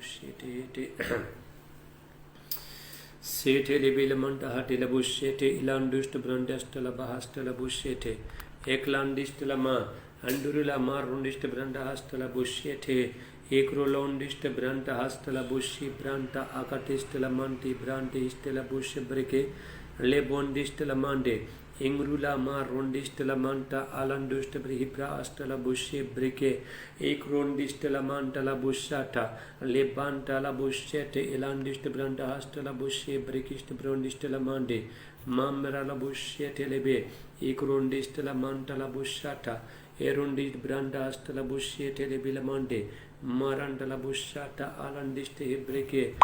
bushete hete sete lebele manta hatela bushete ilandust brandastala bahastala bushete eklandistala ma andurula ma rundist branda hastala bushete ekrolondist branda hastala bushi branda akatistala manti brande istala bush breke lebondistala mande Ingrula ma rondistela manta alandust brihibra astala bushe brike ek rondistela manta la bushata lebanta la bushete elandist branda astala bushe brikist brondistela mande mamra la bushete lebe ek rondistela manta la bushata erondist branda astala bushete lebe la mande maranda la bushata alandist brike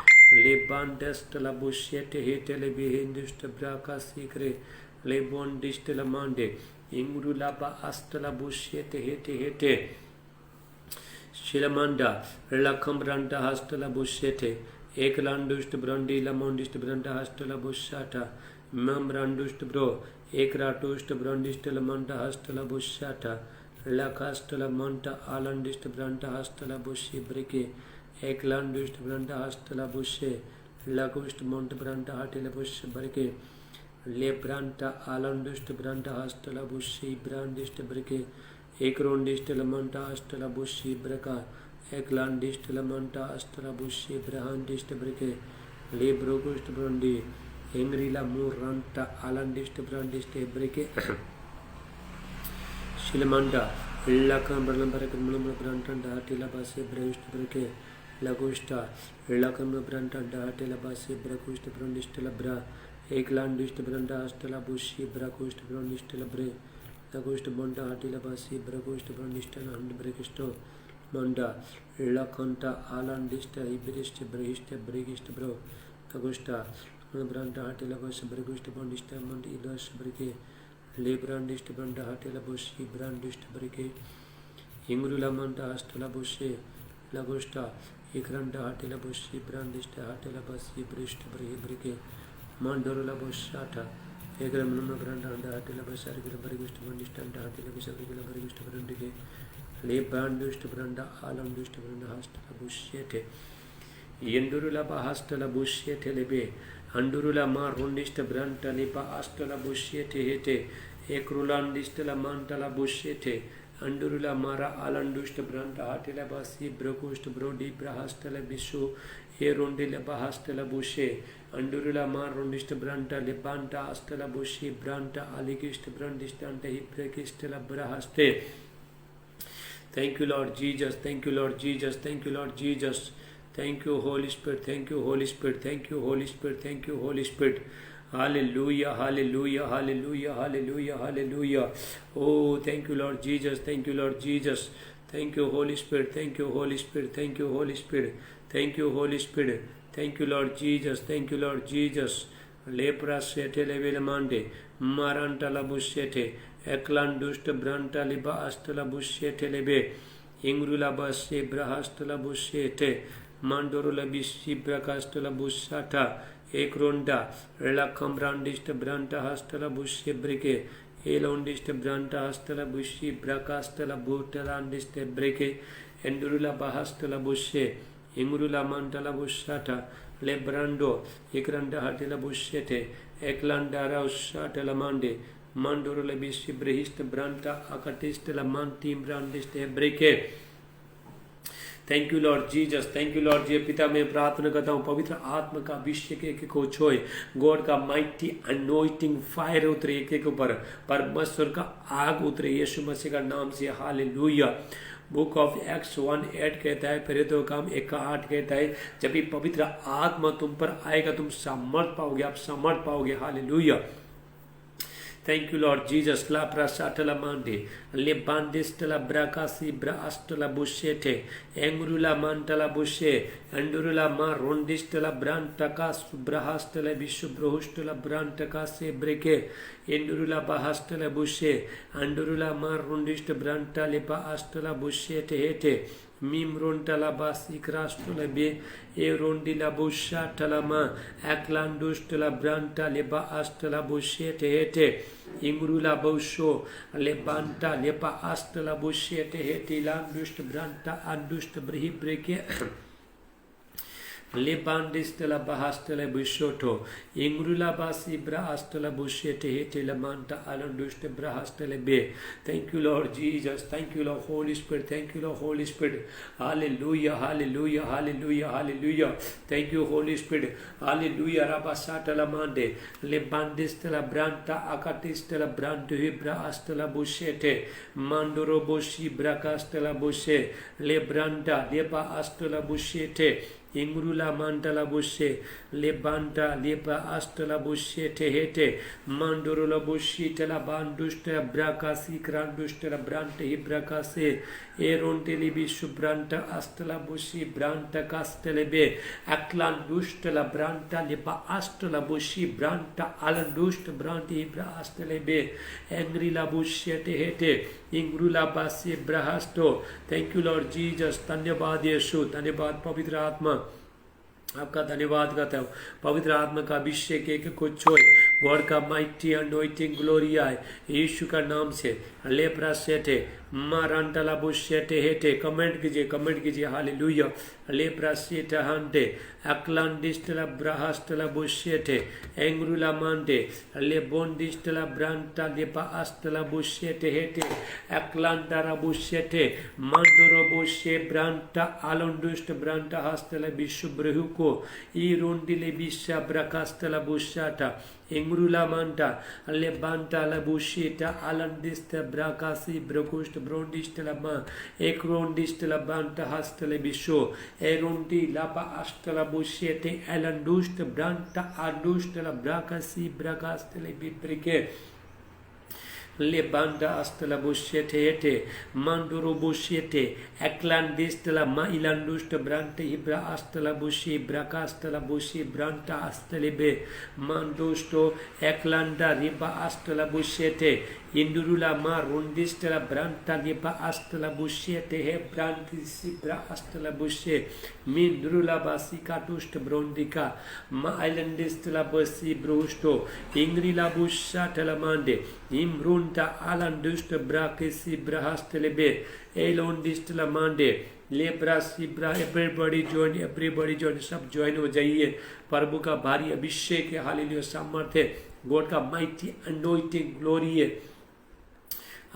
lebandast la bushete hetele be hindust braka sikre Lebon distela mande, Ingurula ba astala bushete hete, Shilamanda, Lakambranda hastala bushete, Eklandust brandi lamondist branda hastala bushata, Mambrandust bro, Ekratust brandistela manda hastala bushata, Lakastala manta alandist branda hastala bushi brike, Eklandust branda hastala bushe, Lagust mont branda hatela bush brike, Lebranta alandust branda hastala bushi brandist brike ekrondist lamanta hastala bushi braka eklandist lamanta hastala bushi brahandist brike lebrogust brandi engrila muranta alandist brandist brike shilamanda lakam barlambarak mulum brantanda hatila base brandist brike lagusta lakam brantanda hatila base brakust brandist labra Eklandist branda astala bushi brakost brandistela bre lagost monda hatila basi brakost brandistela hand brekisto monda lakanta alandista ibrist brehist bregist bro lagosta branda hatila basi brakost brandistela mandi ilas breke lebrandist branda hatila bushi brandist breke ingrula manda astala bushi lagosta ekranda hatila bushi brandista hatila basi brist breke Mandorula Boshata, Egramuna Branda and Atila Basargila Barigust Mandistan, Atila Basargila Barigust Brandike, Le Bandust Branda, Alandust Branda Hastala Bushete, Yendurula Bahastala Bushete Lebe, Andurula Mar Rundista Branta Lipa Astala Bushete Hete, Ekrulandistala Mantala Bushete, Andurula Mara Alandust Branda Atila Basi, Brokust Brodi Brahastala Bisu, Erondila Bahastala Bushe, Andurula Mar Rundista Branta Lebanta Astala Bushi Branta Aligist Brandistanta Hiprekistela Brahaste. Thank you, Lord Jesus. Thank you, Lord Jesus. Thank you, Lord Jesus. Thank you, Holy Spirit. Thank you, Holy Spirit. Thank you, Holy Spirit. Thank you, Holy Spirit. Hallelujah, hallelujah, hallelujah, hallelujah, hallelujah. Oh, thank you, Lord Jesus. Thank you, Lord Jesus. Thank you, Holy Spirit. Thank you, Holy Spirit. Thank you, Holy Spirit. Thank you, Holy Spirit. Thank you, Lord Jesus. Thank you, Lord Jesus. Lepra sete level mande, maranta la bushete, eklandust branta liba astala bushete lebe, ingrula basse brahastala bushete, mandorula bishi brakastala bushata, ekronda, relakambrandist branta hastala bushe brike, elondist branta hastala bushi brakastala butalandist brike, endurula bahastala bushe, Ingurula mantala bushata, lebrando, ikranda hatila bushete, eklandara ushata lamande, mandorula bishi brehist branta, akatist lamanti brandist breke. Thank you, Lord Jesus. Thank you, Lord Jesus. पिता मैं प्रार्थना करता हूँ पवित्र आत्मा का अभिषेक एक को छोए गॉड का माइटी अनोइंटिंग फायर उतरे एक एक ऊपर परमेश्वर का आग उतरे यीशु मसीह का नाम से हालेलुया बुक ऑफ एक्स 1:8 कहता है प्रेरितों का काम 1:8 कहता है जब भी पवित्र आत्मा तुम पर आएगा तुम समर्थ पाओगे आप समर्थ पाओगे hallelujah Thank you, Lord Jesus. La prasatala mande, le bandistala bracasi brastala bushete, engrula mantala bushe, andurula ma rondistala brantakas brahastala bishubrohustala brantakase breke, endurula bahastala bushe, andurula ma rondist branta lepa astala bushete hete. Mimrontala basi krastula be erondila busha talama aklandustala branta leba astala bushete hete imrula busho lebanta lepa astala bushete hete landust branta andust brihi breke Lebandistela bahastela bushoto. Ingrula basi brahastela bushete hetela manta alanduste brahastela be. Thank you, Lord Jesus. Thank you, Lord Holy Spirit. Thank you, Lord Holy Spirit. Hallelujah, hallelujah, hallelujah, hallelujah. Thank you, Holy Spirit. Hallelujah. Rabasatela mande. Lebandistela branta akatistela brantu hibrahastela bushete. Mandoro boshi brakastela bushe. Lebranda leba astela bushete. Ingrula mantala bushe, lebanta leba astala bushe tehete, mandurula bushi tela banduste brakasi kranduste brante hibrakase, eronte libi subranta astala bushi branta kastelebe, aklanduste la branta leba astala bushi branta alanduste brante hibra astelebe, engri la bushe tehete, ingrula basi brahasto. Thank you, Lord Jesus. धन्यवाद यीशु, धन्यवाद पवित्र आत्मा, आपका धन्यवाद करता हूँ। पवित्र आत्मा का अभिषेक एक कुछ छोड़, गॉड का माइटी अनोइंटिंग ग्लोरी आए यीशु का नाम से। लेप्रा सेटे मारंटला बुशेटे हेटे, कमेंट कीजिए hallelujah. Lepra setae हंटे अक्लांडिस्टला ब्राहस्टला बुशेटे एंग्रुला Monte लेबोंडिस्टला ब्रांटा Lepa अस्तला बुशेटे हेटे अक्लांडारा बुशेटे मंडोरो bushy ब्रांटा आलोंडुस्ट ब्रांटा हस्तला बिशुब्रहुको E रोंडिले visa ब्राकास्तला बुशाटा Ingrula manta, lebanta la bushita, alandista bracasi, brocusta, brondista la ma, ecrondista la banta hastele bisho, erondi lapa asta la bushete, alandusta, branta, adusta la bracasi, bracastele bibrique. Lebanda astela bushete hete, manduro bushete, eklandistela mailandusta brante hibra astela bushi, bracastela bushi, branta astelebe, mandusto, eklanda riba astela bushete, indurula ma rundistela branta riba astela bushete, he branti sibra astela bushe, mindrula basi katusta brondika, ma islandistela basi brusto, ingrila busha telamande, imrun alandust brakisi brahastelebe elondist la mande लेब्रा सिब्रा everybody join सब join हो जाइए। प्रभु का भारी अभिषेक है, hallelujah, सामर्थ्य, God का माइटी अनॉइंटिंग ग्लोरी है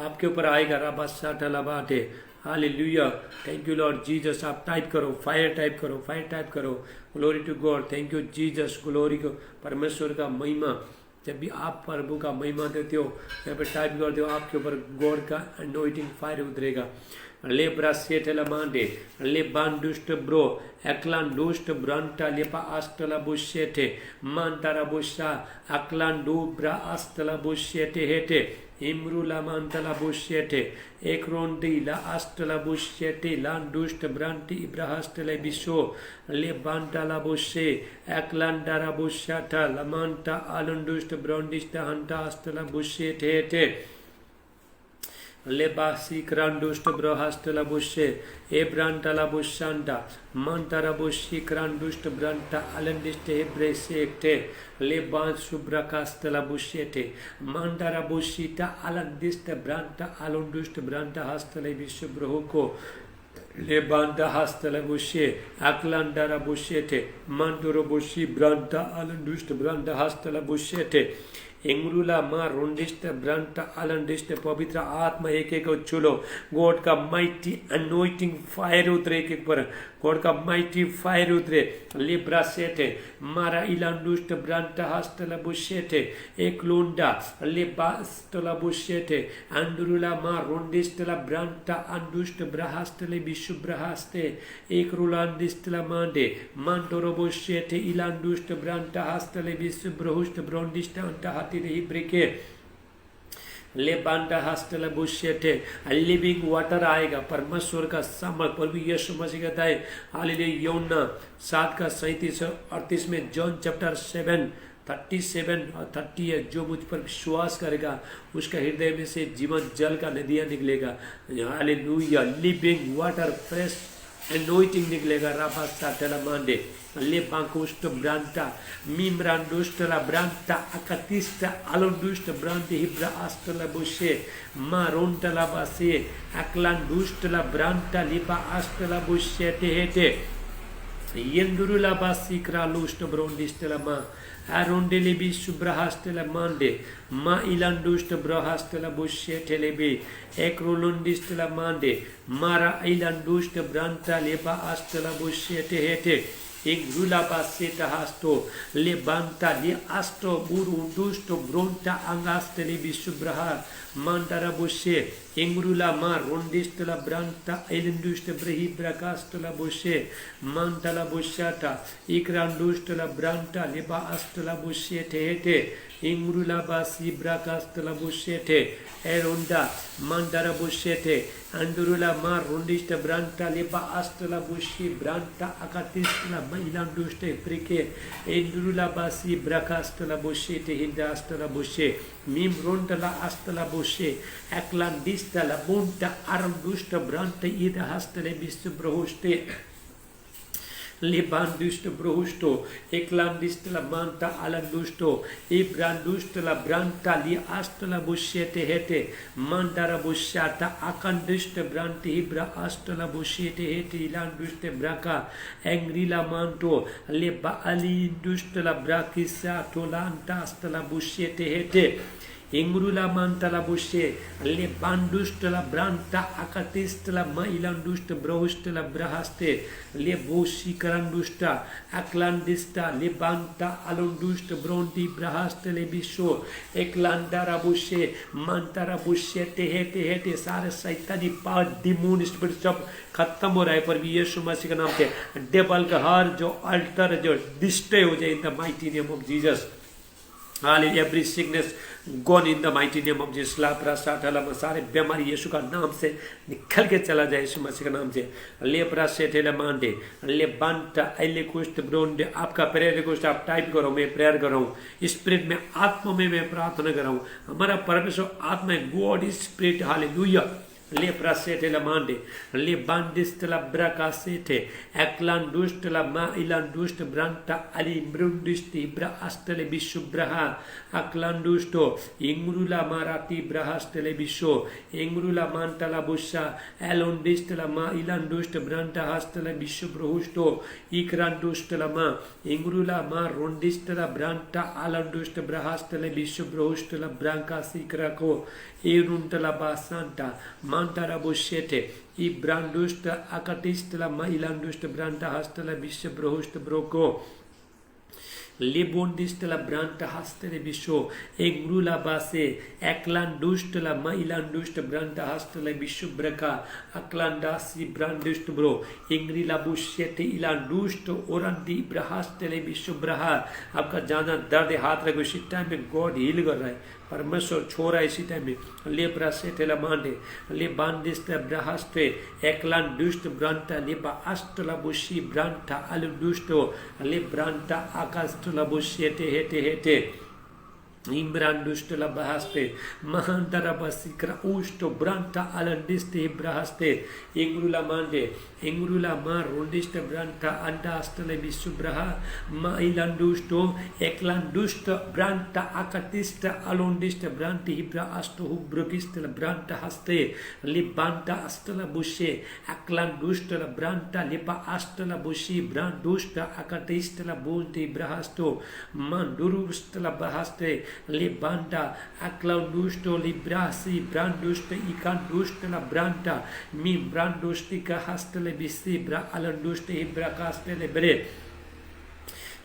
आपके ऊपर आएगा। राबासा टलाबाटे, hallelujah, thank you Lord Jesus. आप टाइप करो, फायर टाइप करो, glory to God, thank you Jesus, glory को परमेश्वर का महिमा। जब भी आप प्रभु का महिमा देते हो, यहाँ पे टाइप करते हो, आपके ऊपर गॉड का अनॉइंटिंग फायर उतरेगा। लेब्रा सेटला मांडे ले बांडुस्ट ब्रो एकलान दुष्ट ब्रांटा लेपा आस्तला बुशेटे मांतारा बुशा अकलान दु ब्रा आस्तला बुशेटे हेटे इमरुला मांतला बुशेटे एकरोंडी ला आस्तला बुशेटे लान दुष्ट ब्रांटी इब्राहस्तले बिशो ले बांटाला bushy एकलान Dara बुशाटा लमांता आलंदुष्ट ब्रांडिस्ट हंता आस्तला बुशेटे हेटे Lebasi krandust brohastela bushe ebrantala bushanda mantara bushi krandust branta alandiste hebresekte leban subrakastela bushete mandara bushita alandiste branta alundust branta hastele bisubrohuko lebanda hastele bushe aklandara bushete manduro bushi branta alandust branta hastele bushete इंग्रुला माँ रोंडिस्ट Brunt अलंडिस्ट पवित्र आत्मा एक एक चुलो God का mighty anointing fire उतरे एक एक पर गॉड का माइटी फायर उतरे लिब्रा सेटे मारा इलांडुस्ट ब्रंट हस्तला बुशेटे एक लोंडा लिबास्तला बुशेटे अंडुरुला माँ रोंडिस्टला ब्रंट अंडुस्ट ब्रहास्तले बिशु ब्रहास्ते एक रुलांडिस्टला मांडे मांडोरो बुशेटे इलांडुस्ट ब्रंट हस्तले बिशु ब्रहुस्ट ब्रोंडिस्ट अंट ब्रिके ले बांडा हस्तला बुशेटे लिविंग वाटर आएगा। परमेश्वर का सामर्थ प्रभु यीशु मसीह कहता है हालेलुया, यूहन्ना 7:37-38 में, जॉन चैप्टर 7:37 और 38, जो मुझ पर विश्वास करेगा उसका हृदय में से जीवन जल का नदियां निकलेगा। Hallelujah, living water, fresh anointing निकलेगा। राबा साटला मांडे ले बांकुस्ट ब्रांटा मिम्रांडुस्ट ला ब्रांटा अकतिस्ट अलुंडुस्ट ब्रांटे हिब्रा आस्तला बुशे मारोंटला बासे अकलांडुस्ट ला ब्रांटा लिबा आस्तला bushy तेहेटे Yendurula basikra lusta brondistela ma. Arondele bi subrahastela mande. Ma ilandusta brahastela bushe telebi. Ekrolundistela mande. Mara ilandusta branta leba astela bushe tehete. Ingrula baseta hasto. Lebanta li asto burundusto bronta angastele bi subraha. Mandara bushe. Ingrula ma rondistela branta ilandusta brehi brakastela bushe. Mantala bushata. Ikrandustela branta leba astela bushe tehete. Ingrula basi brakastela bushete. Eronda mandara bushete. Andurula ma rondista branta leba astela bushi branta akatistela mailanduste prike. Indurula basi brakastela bushete hindastela bushe. Mim rondala astela bushe. Aklandistela bunta arandusta branta ida hastele bistu brohuste. Libandusto brusto, eclandista la manta alandusto, ibrandusto la branta li astola buscete hete, mandara busciata, acandusto branti ibra astola buscete hete, ilanduste braca, engrila manto, le baalindusto la brachissa, tolanta astola buscete hete. Ingrula mantala bushe, le bandustala branta akatistala mailandust brohustala brahaste, le boshi karandusta, aklandista, le banta alundust bronti brahaste le bisho, eklandara bushe, mantara bushe tehete hete सारे शैतानी power demon spirit सब खत्म हो रहा है पर भी यीशु मसीह के नाम से डेबल का हर जो अल्टर जो डिस्ट्रॉय हो जाए in the mighty name of Jesus. Hallelujah. Every sickness gone in the mighty name of Jesus. लापरा साठाला सारे बीमारी यीशु का नाम से निकल के चला जाए यीशु मसीह का नाम से. लेपरा सेठेला मांडे ले बांटा एले कुष्ठ ब्रोंडे. आपका प्रेयर रिक्वेस्ट आप टाइप करो, मैं प्रेयर कर रहा हूँ. स्पिरिट में आत्मा में मैं प्रार्थना कर रहा हूँ. हमारा परमेश्वर आत्मा है, God is spirit. Hallelujah. Le prasete la mande, le bandiste la bracasete, eclandust la ma ilandust branta ali brundisti bra astele bishu braha, aclandusto, ingrula marati brahastele bisho, ingrula manta la busha, elondist la ma ilandust branta hastele bishu bruhusto, ikrandust la ma, ingrula ma rondist la branta alandust brahastele bishu bruhusto la branca sikrako, iruntala basanta, mantara bushete, I brandusta akatistla mailandusta branta hastala bisha brohusta broko. Libondistla branta hastele bisho, engrula base, eklandustla mailandusta branta hastele bishu braka, aklandasi brandust bro, engrila bushete ilandusto oranti brahastele bishu braha. आपका ज्यादा दर्द हाथ रखो, इसी time में God heal कर रहा है, परमेश्वर छोड़ रहा है इसी टाइम में. ले ब्रासेटे ला मांडे, ले बांडिस्ते ब्राहस्ते, एकलान दुष्ट ब्रांता, ले बाअस्तला बुशी ब्रांता, अलु दुष्टो, ले ब्रांता आकास्तला बुशीते हेते हेते. Imbrandustela bahaste, Mahandara basikra usto branta alandiste brahaste, Ingrula mande, Ingrula ma rundiste branta andastele bisubraha, Ma ilandusto, Eklandusto branta akatista alondiste branti hibra asto hubrukistela branta haste, Libanta astela bushe, Aklandustela branta liba astela bushi brandusta akatistela bunti brahasto, Mandurustela bahaste. Libanda, aclaudusto, librasi, branduste, icanduste la branta, mi brandustica hastele bisibra, alanduste, ibracastele bre.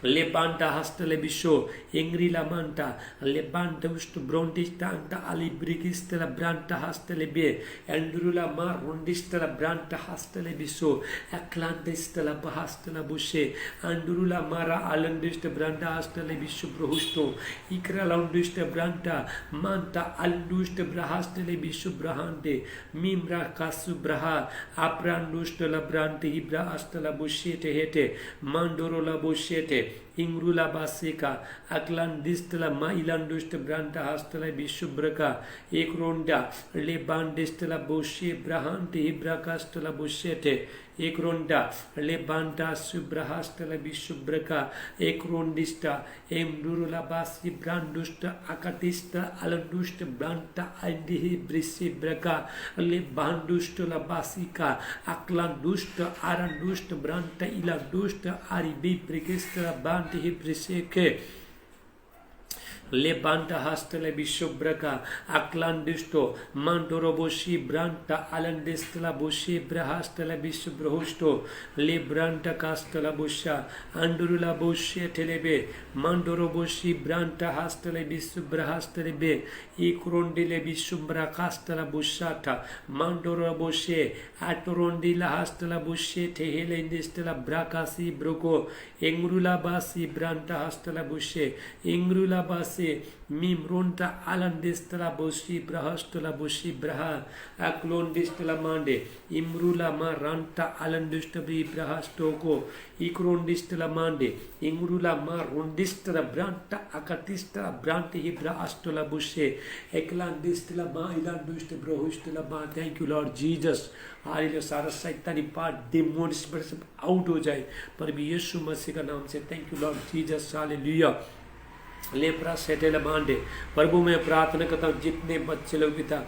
Lebanta hastele bisho, ingri la manta, lebanta ustu brondistanta, alibrigiste la branta hastele be, endrula ma rondiste la branta hastele biso, aclandiste la bahaste la bushe, andrula mara alandiste branda hastele bisho brohusto, ikra laundiste branta, manta alanduste brahastele bisho brahande, mimra kasu braha, apranduste la brante hibra astela bushete hete, mandoro la bushete. Ingrula basika, aklandistela mailandust branta hastela bishubraka, ekronda, lebandistela bushe brahante hibrakastela bushete, ekronda lebanta subrahastala bisubraka ekrondista emdurula basi brandusta akatista alandusta branta indihi brisibraka lebandusta labasika aklandusta arandusta branta ilandusta aribi brikista bantihi briseke lebanta hastele bisubraka aklandisto mandoroboshi branta alandistela boshi brahastela bisubrohusto lebranta castela busha andurula boshi telebe mandoroboshi branta hastele bisubrahastelebe ikrondile bisumbra castela bushata mandoroboshe atorondila hastela bushe tehele indistela brakasi broko engrula basi branta hastela bushe engrula basi mimronta alandistela boshi brahastela boshi braha aklondistela mande imrula ma ranta alandistebri brahastoko ikrondistela mande imrula ma rondistela branta akatistela branti hibra astola bushe eklandistela ma ilandust brohustela ma. Thank you Lord Jesus. Hallelujah सारा शैतानी part demons पर सब out हो जाए पर भी यीशु मसीह का नाम से thank you Lord Jesus hallelujah लेप्रा सेटेल मांडे प्रभु में प्रार्थना करता हूँ जितने बच्चे लोग भी था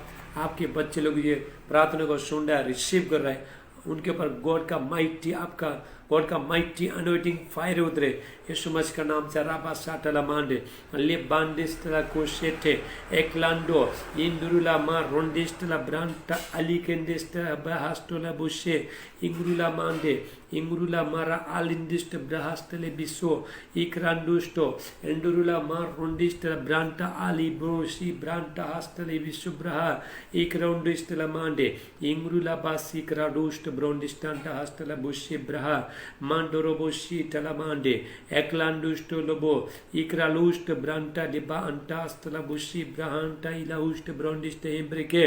आपके बच्चे लोग ये प्रार्थना को सुन रहा है रिसीव कर रहा है उनके ऊपर गॉड का माइटी आपका गॉड का माइटी अनोइंटिंग फायर उतरे यीशु मसीह का नाम से राबा साटला मांडे ले बांडिस्टला कोशेटे एकलांडो इंदुरुला मा रोंडिस्टला ब्रांटा अलिकेंडिस्टला बहास्टोला बुशे इंगुरुला मांडे इंगुरुला मारा आलिंडिस्ट ब्रहास्टले बिसो इक्रांडुस्टो एंडुरुला मा रोंडिस्टला ब्रांटा आली ब्रोशी ब्रांटा हास्टले बिसु ब्रहा इक्रांडुस्टला मांडे इंगुरुला बासी क्राडुस्ट ब्रोंडिस्टांटा हास्टला bushy ब्रहा mandoroboshi talamande eklandusto lobo ikralust branta liba antastala bushi brahanta ilahust brondiste embreke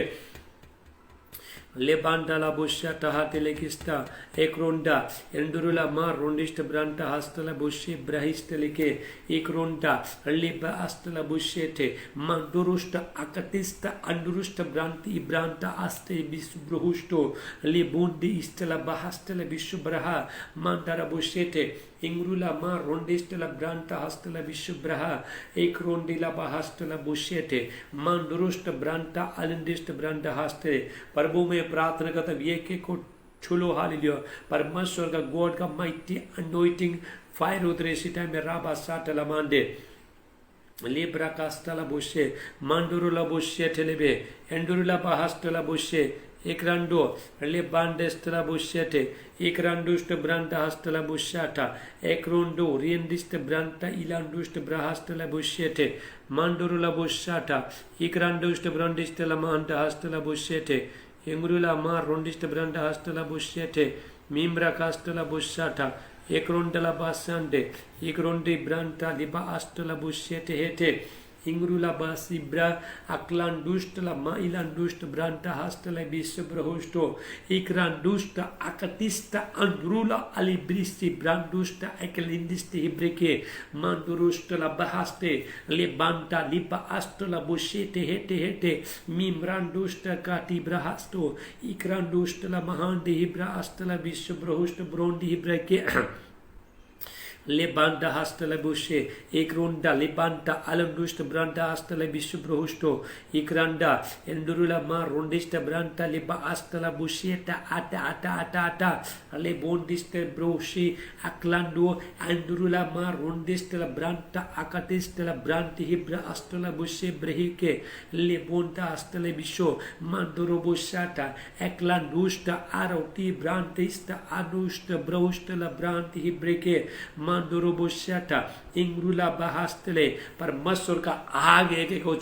lebanda la busha tahatele kista ekronda endurula ma rondista branta hastala bushi brahistelike ekronda liba astala bushete mandurusta akatista andurusta branti branta aste bisubruhusto libundi istala bahastala bisubraha mandara bushete इंग्रुला माँ रोंडिस्टला ब्रांटा हस्तला विशुब्रहा एक रोंडिला बहास्टला बुशेटे मां दुरुष्ट ब्रांटा अलिंडिस्ट ब्रांटा हस्ते प्रभु में प्रार्थना करता ये के को छुलो हालेलुया परमेश्वर का गॉड का माइटी अनॉइंटिंग फायर उतरे इसी टाइम में राबा साटला Mande libra castala bushe mandurula bushe telebe endurula bahastala bushe ikrando le bandestala bushete ikrandust branda hastala bushata ekrondo riendist branda ilandust brahastala bushete mandurula bushata ikrandust brandistala manda hastala bushete engurula ma rondist branda hastala bushete mimbra castala bushata ekronda la basande ekrondi branta liba astala bushete hete इंग्रुला बासिब्रा अक्लांडुष्ट ला माइलांडुष्ट ब्रांटा हस्तला बिसब्रहुष्टो इक्रांडुष्ट अकतिष्ट अंद्रुला अलिब्रिस्ति ब्रांडुष्ट एकलिंदिस्ति हिब्रेके मांदुरुष्ट ला बहास्ते ले बांटा लिबा अष्टला बुशेते हेटे हेटे मिम्रांडुष्ट काटी ब्रहास्तो इक्रांडुष्ट ला महांडे हिब्रा अष्टला बिसब्रहुष्ट ब्रोंडी हिब्रेके lebanda hastele bushe ikronda lebanda alandusta branda hastele bisubrohusto ikranda endurula ma rondista branda leba hastela busheta ata le bondiste broshi aklando endurula ma rondista branda akatista branti hibra hastela bushe brehike le bonda hastele bisho mandoro bushata eklandusta aroti brandista adusta brohusta la branti hibreke mandoroboshata इंग्रुला बहास्तले परमेश्वर का आग एक एक हो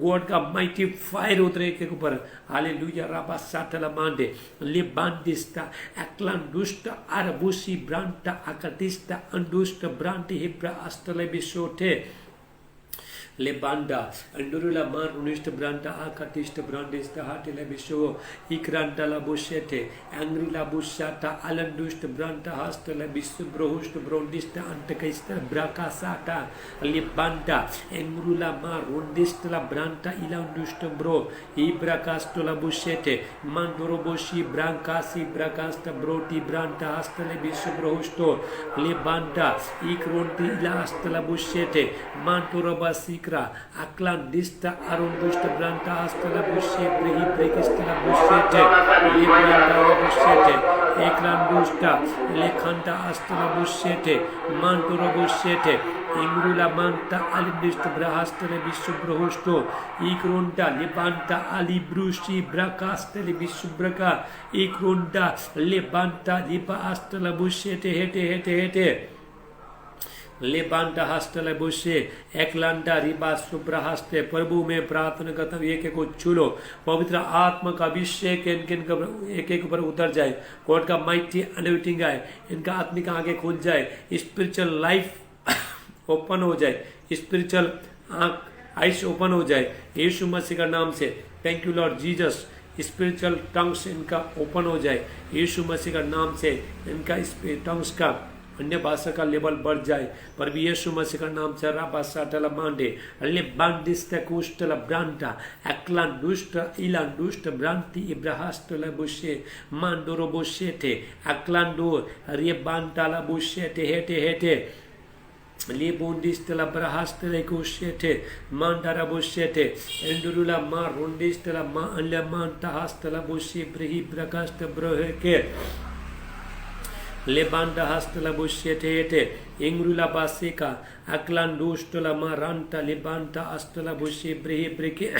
God का mighty fire उतरे एक एक ऊपर हालेलुया राबा साटला मांडे लिबांडिस्टा एक्लांडुष्ट अरबुसी ब्रांटा अकटिस्टा अंडुष्ट ब्रांटी हिब्रा अस्तले बिशोटे lebanda andurula mar unista branda akatista brandista hatile bisho ikranta la bushete angri la bushata alandust branda hastele bisu brohust brondista antakaista brakasata lebanda engrula mar undista la branta ilandust bro ibrakasto la bushete mandoroboshi brankasi brakasta broti branta hastele bisu brohusto lebanda ikronti ila hastela bushete mantoraba sikra aklan dista arundusta branta hastela bushe brehi brekistela bushete lebranda bushete eklan dusta lekhanda hastela bushete mantoro bushete Imrula manta alibist brahastele bisubrohusto ikronda lebanta alibrushi brakastele bisubraka ikronda lebanta liba astela bushete hete लेबांडा हस्तले बुशे एकलांडा रिबा शुभ्र हस्ते प्रभु में प्रार्थना करता हूँ एक एक को छूलो पवित्र आत्मा का अभिषेक इनके एक एक पर उतर जाए गॉड का माइटी अनोइंटिंग आए इनका आत्मिक आगे खुल जाए स्पिरिचुअल लाइफ ओपन हो जाए स्पिरिचुअल आइस ओपन हो जाए यीशु मसीह का नाम से thank you Lord Jesus spiritual tongues इनका ओपन हो जाए यीशु मसीह का नाम से इनका टंग्स का अन्य भाषा का लेवल बढ़ जाए पर भी यीशु मसीह का नाम से राबासा टला मांडे अल्ले बांडिस्ट कुष्टला ब्रांटा एकलान दुष्ट इलान दुष्ट ब्रांति इब्राहस्तला बुशे मांडोरो बुशेते एकलान दो रे बांटाला बुशेते हेटे Libundistela brahastele kushete mandara bushete endurula ma rundistela ma anlemanta hastela bushi brihi brakasta broheke lebanda hastela bushete ingrula basika aklandustela maranta lebanta astela bushi brihi brike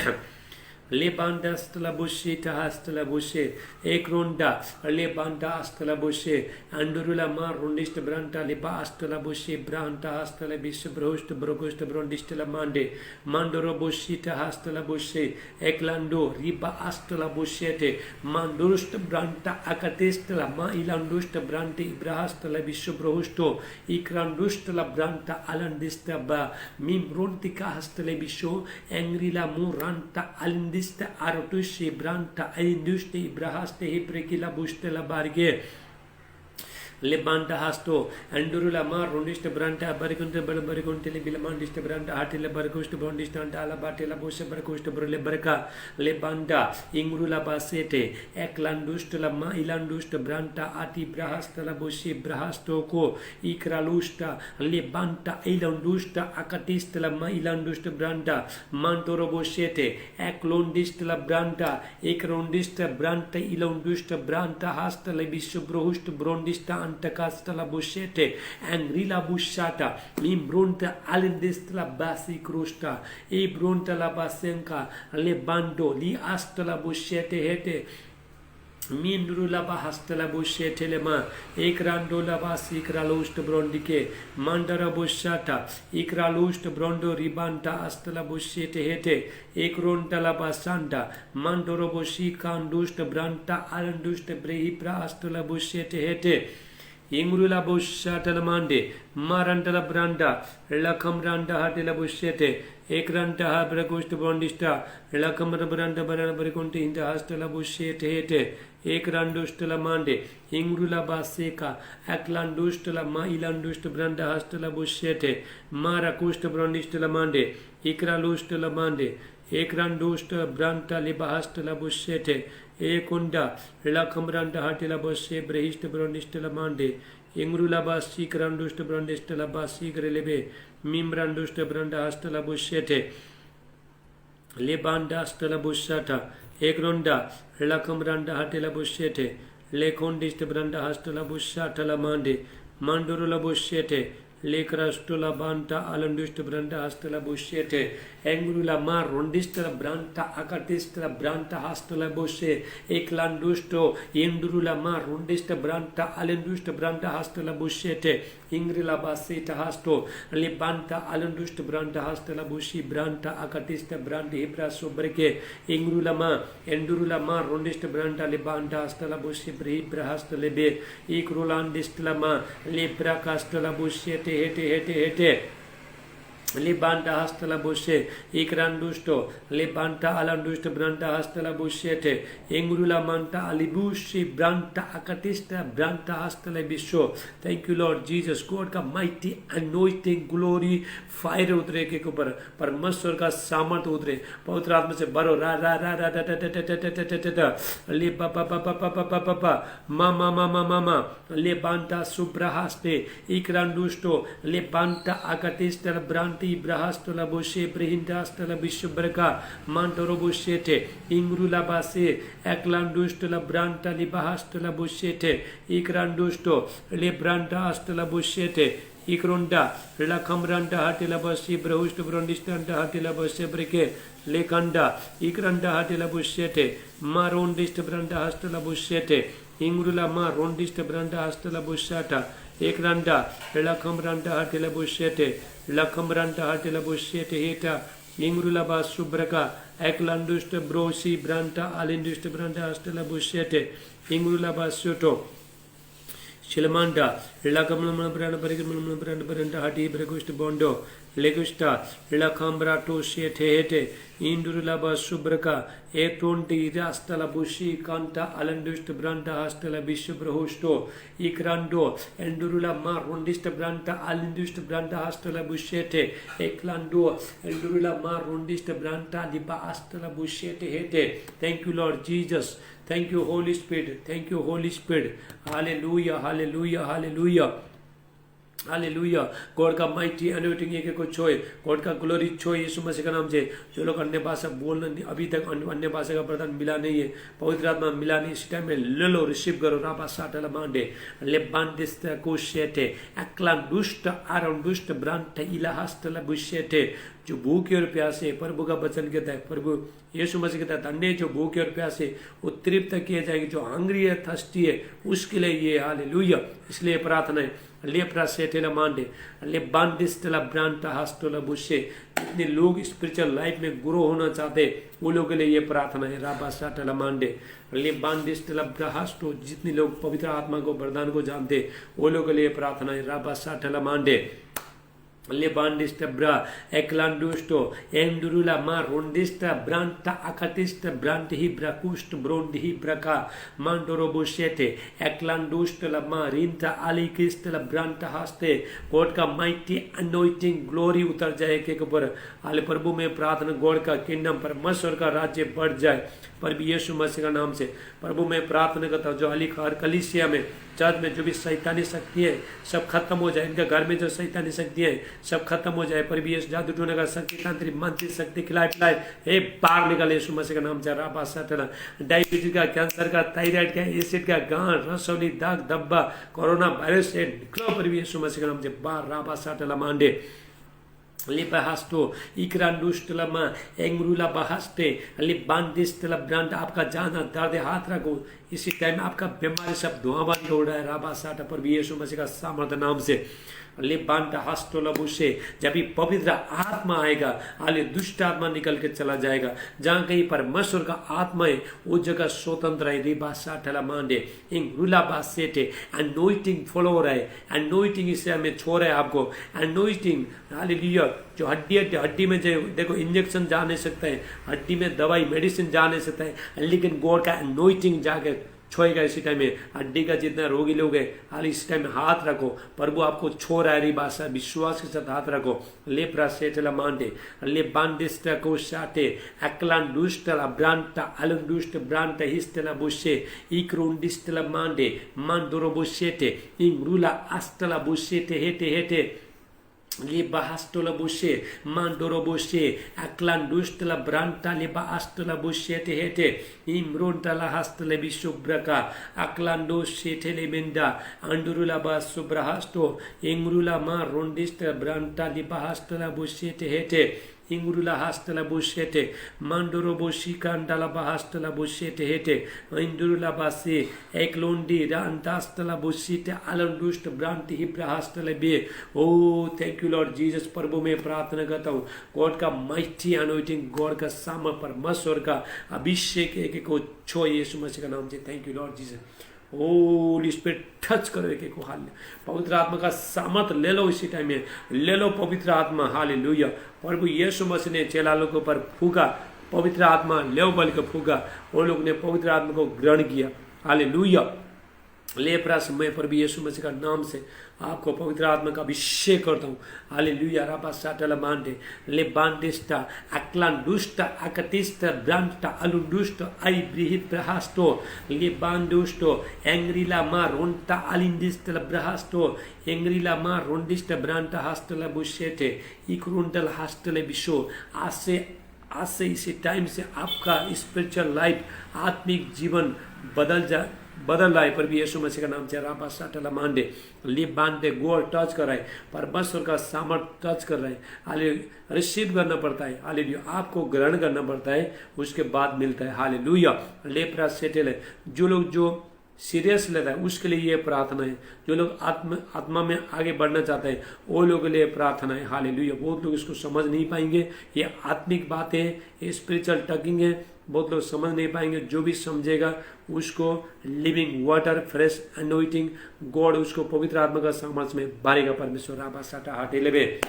lebanda astela bushita hastela bushe ekronda lebanda astela bushe andurula ma rundist branta leba astela bushe branta hastela bish brohust brogust brondistela mande mandoro bushita hastela bushe eklando riba astela bushete mandurust branta akatistela ma ilandust branta ibrahastela bish brohusto ikrandustela branta alandista ba mimrontika hastela bisho engrila muranta alindi Artushi branta induste ibrahaste hiprekila bustela barge lebanda hasto andurula ma rundist branta barikunte barikunte bilamandist branta hatile barkust bondist andala batela bose barkust brule barka lebanda ingrula basete eklandust la ma ilandust branta ati brahastala bosi brahasto ko ikralusta lebanta ilandusta akatist la ma ilandust branta mantoro bosete eklondist la branta ekrondist branta ilandust branta hastale bisubrohust brondista antakastala bushete angrila bushata limbronta alindistla basi krusta e bronta la basenka le bando li astala bushete hete mindrula bahastala bushete lema ekrandola basi kralust brondike mandara bushata ikralust brondo ribanta astala bushete hete ekrontala basanda mandoro bushi kandust branta alandust brehi pra astala bushete hete Ingurula bushatala mande marantala branda lakam randa hatila bushete ekranta ha bragost bondista lakam branda barana barikonte inta hastala bushete hete ekrandustala mande ingurula baseka aklandustala ma ilandust branda hastala bushete mara kust brondistala mande ikralustala mande ekrandust branta libahastala bushete ekunda lakamranda hatila bosse brehist brondistala mande ingrula basi krandust brondistala basi grelebe mimrandust branda hastala bushete lebanda hastala bushata ekronda lakamranda hatila bushete lekondist branda hastala bushata la mande mandurula bushete lekrastula banta alandust branda hastala bushete engrula mar rondistala branta akatistala branta hastala boshe eklandusto indurula mar rondista branta alandust branda hastala bushete ingrila basita hasto libanta alandust branda hastala bushi branta akatista branda hebra sobreke ingrula ma endurula mar rondista branda libanta hastala bushi brihibra hastala be ikrulandistala ma libra kastala bushete hete Libanta hastala bushe, ikrandusto, libanta alandusto branta hastala bushete, ingurula manta alibushi, branta akatista, branta hastala bisho. Thank you, Lord Jesus. God का mighty anointing glory fire उतरे के ऊपर, परमेश्वर का सामर्थ उतरे, पवित्र आत्मा से भरो, रा रा रा रा रा रा रा रा रा रा ले पा पा पा पा पा पा पा पा पा मा मा मा मा मा मा ले बांता सुब्रहास्ते ikrandusto le banta akatista branti brahastola boshe brehindastala bishbraka mantoro boshete ingrula base eklandustola branta li bahastola boshete ikrandusto le branta astola boshete ikronda la kamranda hatila basi brahust brondistanda hatila base breke le kanda ikranda hatila boshete marondist branda hastola boshete ingrula ma rondist branda hastola boshata ekranda lakamranda hatila boshete lakamranda hatila boshete heta ingrula ba subraka eklandust brosi branta alindust branda hastola boshete ingrula ba soto Shilamanda, Lakamana Brand Bergman Brand Branda Hadi Bregust Bondo, Legusta, Lakambra to Shete, Indurulaba Subraka, E20 Rastala Bushi, Kanta, Alandust Branda Hastala Bishop Hosto, Ikrando, Endurula Mar, Rundist Branda, Alindust Branda Hastala Bushete, Eklando, Endurula Mar, Rundist Branda, Liba Hastala Bushete Hete. Thank you, Lord Jesus. Thank you, Holy Spirit. Thank you, Holy Spirit. Hallelujah, hallelujah, hallelujah. Hallelujah God का mighty anointing एक को छोए God का glory छोए यीशु मसीह का नाम से जो लोग अन्य भाषा बोलना अभी तक अन्य भाषा का प्रदान मिला नहीं है पवित्र आत्मा मिला नहीं इस टाइम में ले लो रिसीव करो राबा साटला मांडे ले बांडिस्त कोशेटे अक्लान दुष्ट आरम दुष्ट ब्रांट इलाहास्तला बुशेटे जो भूखे और प्यासे प्रभु का वचन कहता है प्रभु यीशु मसीह कहता है धन्य जो भूखे और प्यासे वो तृप्त किए जाएंगे जो हंग्री है थर्स्टी है उसके लिए ये हालेलुया इसलिए प्रार्थना है ले प्रासेटेला मांडे ले बांडिस्टला ब्रांटा हास्टोला बुशे जितने लोग स्पिरिचुअल लाइफ में ग्रो होना चाहते वो लोगों के लिए ये प्रार्थना है राबा साटला मांडे ले बांडिस्टला ब्राहास्टो जितने लोग पवित्र आत्मा को वरदान को जानते वो लोगों के लिए प्रार्थना है राबा साटला Mande Lebandista bra, eklandusto, endurula ma rondista, branta akatista, branti brakust, brondi braka, mandoro boshete, eklandusto la ma rinta alikist la branta haste, God का mighty anointing glory उतर जाए के ऊपर हाल प्रभु में प्रार्थना गॉड का किंगडम परमेश्वर का राज्य बढ़ जाए पर भी यीशु मसीह का नाम से प्रभु में प्रार्थना करता हूँ जो अली खार कलीसिया में चर्च में जो भी शैतानी शक्ति है सब खत्म हो जाए इनके घर में जो शैतानी शक्ति है सब खत्म हो जाए पर भी ये जादू टोने का शक्ति तांत्रिक मानसिक शक्ति खिलाए पिलाए हे बाहर निकले यीशु मसीह का नाम से राबा साटना डायबिटीज का कैंसर का थायराइड का एसिड का गांठ रसौली दाग धब्बा कोरोना वायरस से निकलो पर भी यीशु मसीह का नाम से बाहर राबा साटला मांडे लिबाहास्टो इक्रांडुस्टलमा एंग्रुला बहास्टे लिबांडिस्टला ब्रांड आपका जाना दर्द हाथ रखो इसी टाइम आपका बीमारी सब धुआं बंद हो रहा है राबा साटा पर भी यीशु मसीह का सामर्थ नाम से लिबांडा हास्टोला बुशे जब भी पवित्र आत्मा आएगा आले दुष्ट आत्मा निकल के चला जाएगा जहाँ कहीं परमेश्वर का आत्मा है वो जगह स्वतंत्र है रिबा साटला मांडे इन रुला बासेटे अनोइंटिंग फॉलो हो रहा है अनोइंटिंग इससे हमें छोड़ है आपको अनोइंटिंग हालेलुया जो हड्डी में जो देखो इंजेक्शन जा नहीं सकता है हड्डी में दवाई मेडिसिन जा नहीं सकता है लेकिन गॉड का अनोइंटिंग जाके छोएगा इसी टाइम में हड्डी का जितना रोगी लोग है हाल इस टाइम में हाथ रखो प्रभु आपको छो रहा है भाषा विश्वास के साथ हाथ रखो ले प्रासेटला मांडे ले बांडिस्टा को शाटे अक्लान दुष्टला ब्रांटा अलन दुष्ट ब्रांटा हिस्टला bushy इक्रोंडिस्टला Mande मांडोरो बुशेटे इंग्रुला अस्तला बुशेटे हेटे हेटे Liba hastola bushe, mandoro bushe, aklandustala branta liba astola bushe te hete, imronta la hastola bisubraka, aklandushe telemenda, andurula ba subrahasto, ingrula ma rondista branta liba hastola bushe te hete. Ingurula hastala bushete, mandoro boshikandala bahastala bushete hete, indurula basi, eklondi, rantastala bushite, alandust branti hibrahastala be. Oh, thank you, Lord Jesus. प्रभु में प्रार्थना करता हूँ God का mighty anointing God का सामर्थ परमेश्वर का अभिषेक एक को छो यीशु मसीह का नाम से thank you Lord Jesus Holi spirit touch करो एक एक को। हालेलुया, पवित्र आत्मा का सामर्थ ले लो इसी टाइम में, ले लो पवित्र आत्मा। हालेलुया, प्रभु यीशु मसीह ने चेला लोगों पर फूका, पवित्र आत्मा ले बल के फूका, वो लोग ने पवित्र आत्मा को ग्रहण किया। हालेलुया, ले प्रभु मैं प्रभु यीशु मसीह का नाम से आपको पवित्र आत्मा का अभिषेक करता हूँ। हालेलुया, राबा साटला मांडे ले बांडिस्टा अक्लान दुष्टा अकटिस्टा ब्रांटा अलुंडुष्टो आई ब्रिहित ब्रहास्टो ले बांडुष्टो एंग्रिला मा रोंटा अलिंडिस्टल ब्रहास्टो एंग्रिला मा रोंडिस्टा ब्रांटा हास्टला बुशेटे इक्रुंडल हास्टले बिशो। आज से इसी टाइम से आपका स्पिरिचुअल लाइफ, आत्मिक जीवन बदल रहा है। पर भी यीशु मसीह का नाम से राबा साटला मांडे लिप बांधे गोर टच कर रहा है, परमेश्वर का सामर्थ टच कर रहा है। हालेलुया, रिसीव करना पड़ता है। हालेलुया, आपको ग्रहण करना पड़ता है, उसके बाद मिलता है। हालेलुया, लेप्रा सेटल है। जो लोग जो सीरियस लेता है उसके लिए ये प्रार्थना है। जो लोग आत्मा में आगे बढ़ना चाहते हैं वो लोगों के लिए प्रार्थना है। हालेलुया, बहुत लोग इसको समझ नहीं पाएंगे, ये आत्मिक बातें हैं, ये स्पिरिचुअल टकिंग है, बहुत लोग समझ नहीं पाएंगे। जो भी समझेगा उसको living water fresh anointing God उसको पवित्र आत्मा का सामर्थ्य में भरेगा। परमेश्वर राबा साटा हाटे लेबे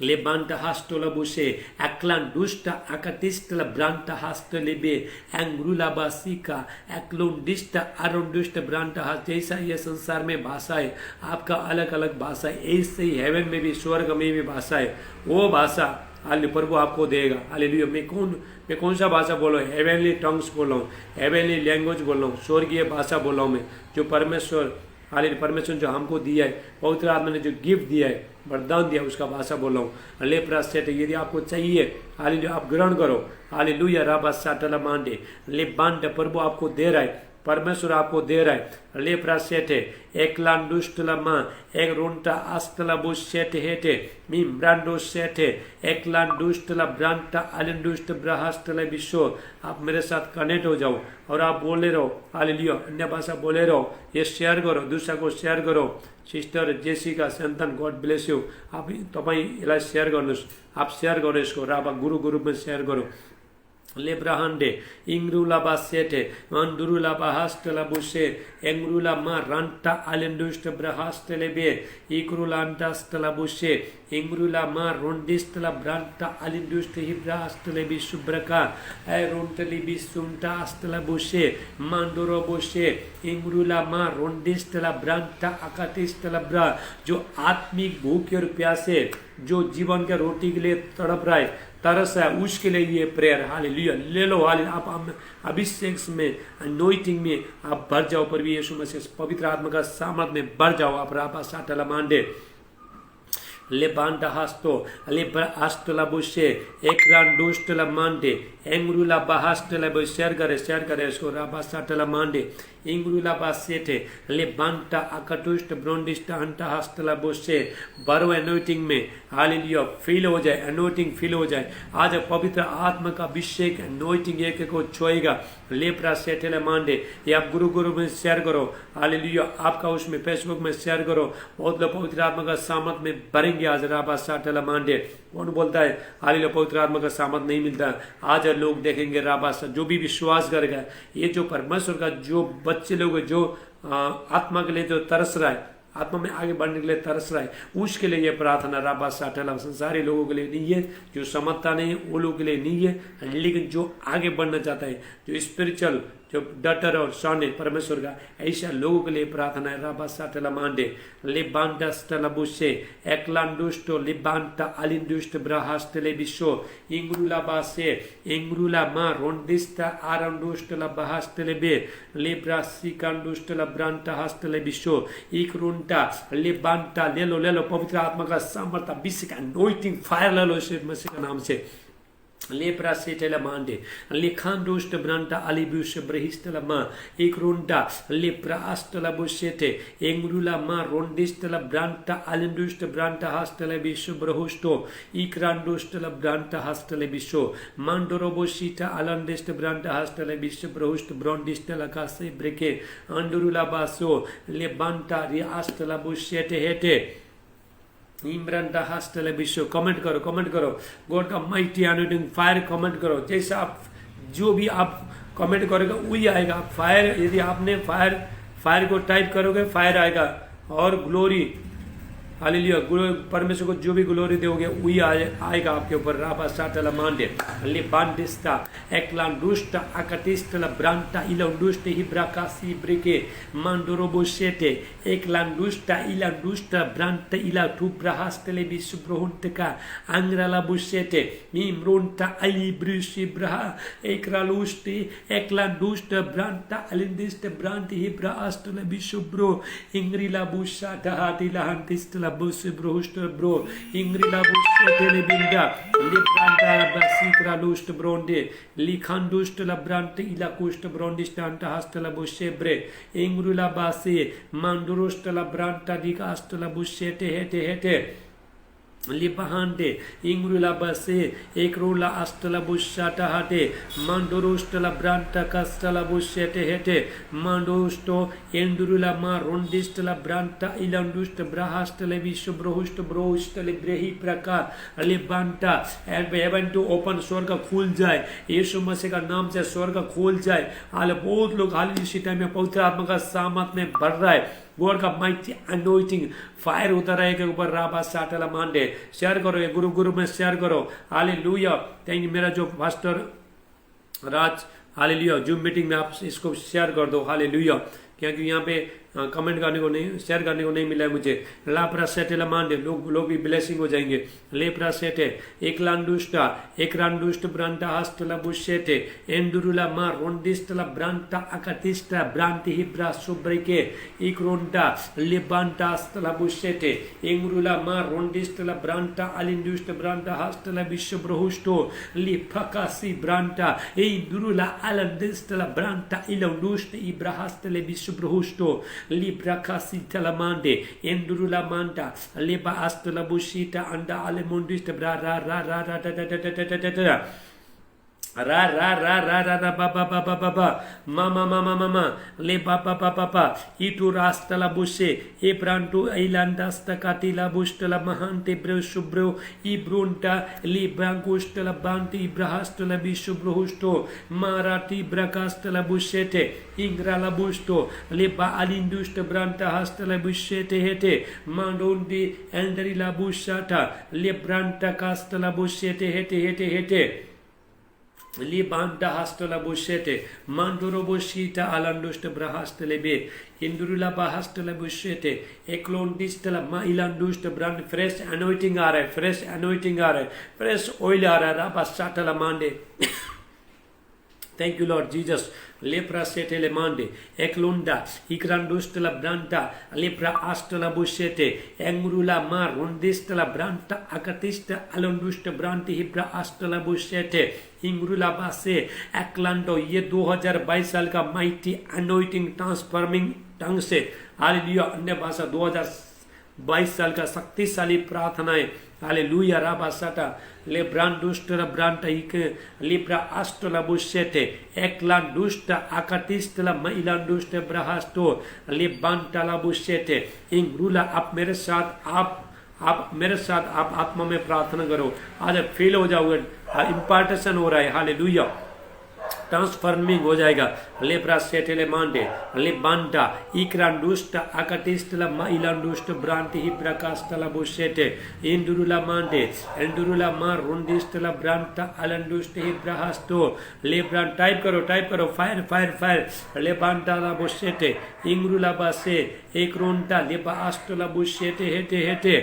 ले बांटा हास्टोला बुशे एक्लान दुष्टा अकटिस्टला ब्रांटा हास्टलेबे एंग्रुला बासिका एक्लोन डिस्टा अरुण दुष्ट ब्रांटा हास्ट। जैसा ये संसार में भाषा है, आपका अलग अलग भाषा है, ऐसे ही हेवन में भी स्वर्ग में भी भाषा है। वो भाषा हालेलुया प्रभु आपको देगा। हालेलुया, मैं कौन सा भाषा बोल रहा हूँ? हेवनली टंग्स बोल रहा हूँ, हेवनली लैंग्वेज बोल रहा हूँ, स्वर्गीय भाषा बोल रहा हूँ मैं, जो परमेश्वर हालेलुया परमेश्वर जो हमको दिया है, पवित्र आत्मा ने जो गिफ्ट दिया है, वरदान दिया, उसका भाषा बोल रहा हूँ। लेप्रा सेट यदि आपको चाहिए हालेलुया आप ग्रहण करो। हालेलुया, राबा साटला मांडे ले बांडे प्रभु आपको दे रहा है, परमेश्वर आपको दे रहा है। लेप्रा सेटे एकलान दुष्टला मां एक रोंटा आस्तला बुश सेटे हेटे मीम ब्रांडो सेटे एकलान दुष्टला ब्रांटा अलिन दुष्ट ब्रहास्तला विश्व। आप मेरे साथ कनेक्ट हो जाओ और आप बोले रहो। हालेलुया, अन्य भाषा बोले रहो, ये शेयर करो, दूसरा को शेयर करो। सिस्टर जेसिका संतान गॉड ब्लेस यू। आप तपाईँ शेयर गर्नुहोस्, आप शेयर करो इसको, राबा गुरु में शेयर करो। लेब्राहंडे इंग्रुला बासेटे मंदुरुला बाहास्टला बुशे एंग्रुला मा रांटा अलेंडुस्ट ब्रहास्टले बे इक्रुला अंटास्टला बुशे इंग्रुला मा रोंडिस्टला ब्रांटा अलिंडुस्ट हिब्रास्टले बिशुब्रका ए रोंटली बिसुंटा अस्टला बुशे मंदुरो बुशे इंग्रुला मा रोंडिस्टला ब्रांटा अकाटिस्टला ब्रा। जो आत्मिक भूख और प्यासे, जो जीवन के रोटी के लिए तड़प रहा है, तरस है, उसके लिए ये प्रेयर हालेलुया ले लो। हालेलुया, आप अभिषेक में अनोइंटिंग में आप भर जाओ। पर भी यीशु मसीह पवित्र आत्मा का सामर्थ में भर जाओ। आप राबा साटला मांडे ले बांडा हास्तो ले आस्टला बुशे एकरान दुष्टला मांडे एंग्रुला बाहास्टला बुशे। शेयर करे इसको। राबा साटला मांडे इंग्रुला बासेटे ले बांटा अकटुष्ट ब्रोंडिस्ट अंटा हास्टला बुशे। बरो एनोइंटिंग में हालेलुया फील हो जाए, एनोइंटिंग फील हो जाए। आज पवित्र आत्मा का अभिषेक एनोइंटिंग एक को छुएगा। लेप्रा सेटेले मांडे ये आप गुरु में शेयर करो। हालेलुया, आपका उसमें फेसबुक में शेयर करो। बहुत लोग पवित्र आत्मा का सामर्थ में भरेंगे आज। राबा साटला मांडे कौन बोलता है हालेलुया पवित्र आत्मा का सामर्थ नहीं मिलता? आज लोग देखेंगे राबा जो भी विश्वास करेगा, ये जो परमेश्वर का जो बच्चे लोग जो आत्मा के लिए जो तरस रहा है, आत्मा में आगे बढ़ने के लिए तरस रहा है, उसके लिए ये प्रार्थना राबा साटला संसारी लोगों के लिए नहीं है, जो समझता नहीं है वो लोगों के लिए नहीं है, लेकिन जो आगे बढ़ना चाहता है, जो स्पिरिचुअल जो डटर और सन है परमेश्वर का, ऐसा लोगों के लिए प्रार्थना है। राबा साटला मांडे लिबांडा स्टला बुशे एकलांडुष्टो लिबांटा अलिंडुष्ट ब्रहास्टले बिशो इंग्रुला बासे इंग्रुला मा रोंडिस्टा आरंडुष्टला बहास्टले बे लिब्रासिकांडुष्टला ब्रांटा हास्टले बिशो इक्रुंटा लिबांटा ले लो पवित्र आत्मा का सामर्थ अभिषेक अनॉइंटिंग फायर ले लो यीशु मसीह के नाम से। लेप्रा सेटेला मांडे लिखांडुष्ट ब्रांटा अलिब्युश ब्रहिस्टला मा इक्रुंडा लेप्रा आस्टला बुशेटे एंग्रुला मा रोंडिस्टला ब्रांटा अलिंडुष्ट ब्रांटा हास्टले बिशो ब्रहुष्टो इक्रांडुष्टला ब्रांटा हास्टले बिशो मांडोरो बुशिटा अलांडिस्ट ब्रांटा हास्टले बिशो ब्रहुष्ट ब्रोंडिस्टला कासे ब्रेके अंडुरुला बासो ले बांटा रि आस्टला बुशेटे हेटे इमरान हास्टल विश्व। कमेंट करो गॉड का माइटी अनॉइंटिंग फायर कमेंट करो। जैसे आप जो भी आप कमेंट करोगे वही आएगा। फायर, यदि आपने फायर को टाइप करोगे फायर आएगा। और ग्लोरी, हालेलुया, परमेश्वर को जो भी ग्लोरी दोगे वही आएगा आपके ऊपर। राबा साटला मांडे लिबांडिस्ता एकलांडुस्टा अकटिस्टला ब्रांटा इलांडुस्टे हिब्राकासी ब्रिके मांडोरोबोशेटे एकलांडुस्टा इलांडुस्टा ब्रांटा इला टुब्राहास्टले बिसुब्रोहुंटका अंग्राला बुशेटे मिम्रोंटा Ali ब्रुशी ब्रहा एकरालुस्टे एकलांडुस्टा ब्रांटा अलिंदिस्टे ब्रांटी हिब्राहास्टले बिसुब्रो इंग्रिला बुशाटा हाटिला हंटिस्टला Busi bruster bro ingri la busse telebinda libranta basikra lust bronde likhandust la brante ila kust brondistanta hastala busse bre ingru la base mandurust la branta dikast la busse te hete लिपहांडे इंग्रुला बसे एकरुला अस्तला बुशाटा हटे मांडोरुस्टला ब्रांटा कस्टला बुशेटे हेटे मांडोस्टो एंडुरुला मा रोंडिस्टला ब्रांटा इलांडुस्ट ब्राहास्टले विश्वब्रोहुस्ट ब्रोहुस्टले ब्रेही प्रकार लिबांटा and heaven to open, स्वर्ग खुल जाए यीशु मसीह का नाम से स्वर्ग खुल जाए। हाल बहुत लोग हाल इसी टाइम में पवित्र आत्मा का सामर्थ में बढ़ रहा है। गॉड का माइटी अनोइंटिंग फायर उतर रहेगा ऊपर। राबा साटला मांडे शेयर करो, ये गुरु में शेयर करो। Hallelujah, thank you. मेरा जो पास्टर राज, हालेलुया, जूम मीटिंग में आप इसको शेयर कर दो। हालेलुया, क्योंकि यहाँ पे कमेंट करने को नहीं, शेयर करने को नहीं मिला है मुझे। लाप्रा सेटे लमांडे, लोग भी ब्लेसिंग हो जाएंगे। लेप्रा सेटे एक लांडुस्टा एक रांडुस्ट ब्रांटा हस्तला बुशेटे एंडुरुला मा रोंडिस्टला ब्रांटा अकतिस्टा ब्रांति हिब्रा सुब्रिके इक्रोंटा लिबांटा हस्तला बुशेटे इंगरुला मा रोंडिस्टला ब्रांटा अलिंडुस्ट ब्रांटा हस्तला विश्वब्रोहुस्टो लिफकासी ब्रांटा इंदुरुला अलिंडुस्टला ब्रांटा इलांडुस्ट इब्राहस्तले विश्वब्रोहुस्टो Librakasi telamande endurula manda leba astula bushita anda alemundista bra ra ra ra ra da da da da da da da ra ra ra ra ra ra ba ba ba ba ba ba mama le ba ba ba ba ba itu rastala bushe e brantu ailandasta katila bustala mahante bre subro I brunta li brankustala banti ibrahastala bisubrohusto marati brakastala bushete ingrala busto le ba alindusta branta hastala bushete hete mandondi endrila bushata le branta kastala bushete hete Libanda hastala bushete manduro bushita alandust brahastele be indurula bahastala bushete eklondistala mailandust brand fresh anointing आ रहा है, fresh anointing आ रहा है, fresh oil आ रहा है। राबा mande Thank you, Lord Jesus. Lepra setele mande, eklunda, ikrandustela branta, lepra astela bushete, engrula mar, rundistela branta, akatista, alondusta branti, hibra astela bushete, इंग्रुला बासे एक्लांडो ये 2022 साल का माइटी अनोइटिंग ट्रांसफॉर्मिंग ढंग से हालेलुया अन्य भाषा 2022 साल का शक्तिशाली प्रार्थनाएं हालेलुया राबा साटा ले ब्रांडुस्टरा ब्रांटा इक लिब्रा आस्टला बुशेटे एक्लांडुस्टा आकाटिस्टला महिलांडुस्टे ब्राहास्टो लिबांटाला बुशेटे इंग्रुला आप मेरे साथ आप आत्मा में प्रार्थना करो। आज फील हो जाओगे, इम्पार्टेशन हो रहा है। हालेलुया, ट्रांसफॉर्मिंग हो जाएगा। लेब्रा सेटेले मांडे लिबांटा इक्रांडुस्टा आकाटिस्टला माइलांडुस्ट ब्रांति ही प्रकाशतला बुशेटे इंदुरुला मांडे इंदुरुला मार रुंडिस्टला ब्रांटा अलंडुस्ट ही ब्राहास्टो लेब्रान टाइप करो फायर फायर फायर लेबांटाला बुशेटे इंगरुला बासे एक रोंटा लेबा आस्टला बुशेटे हेटे हेटे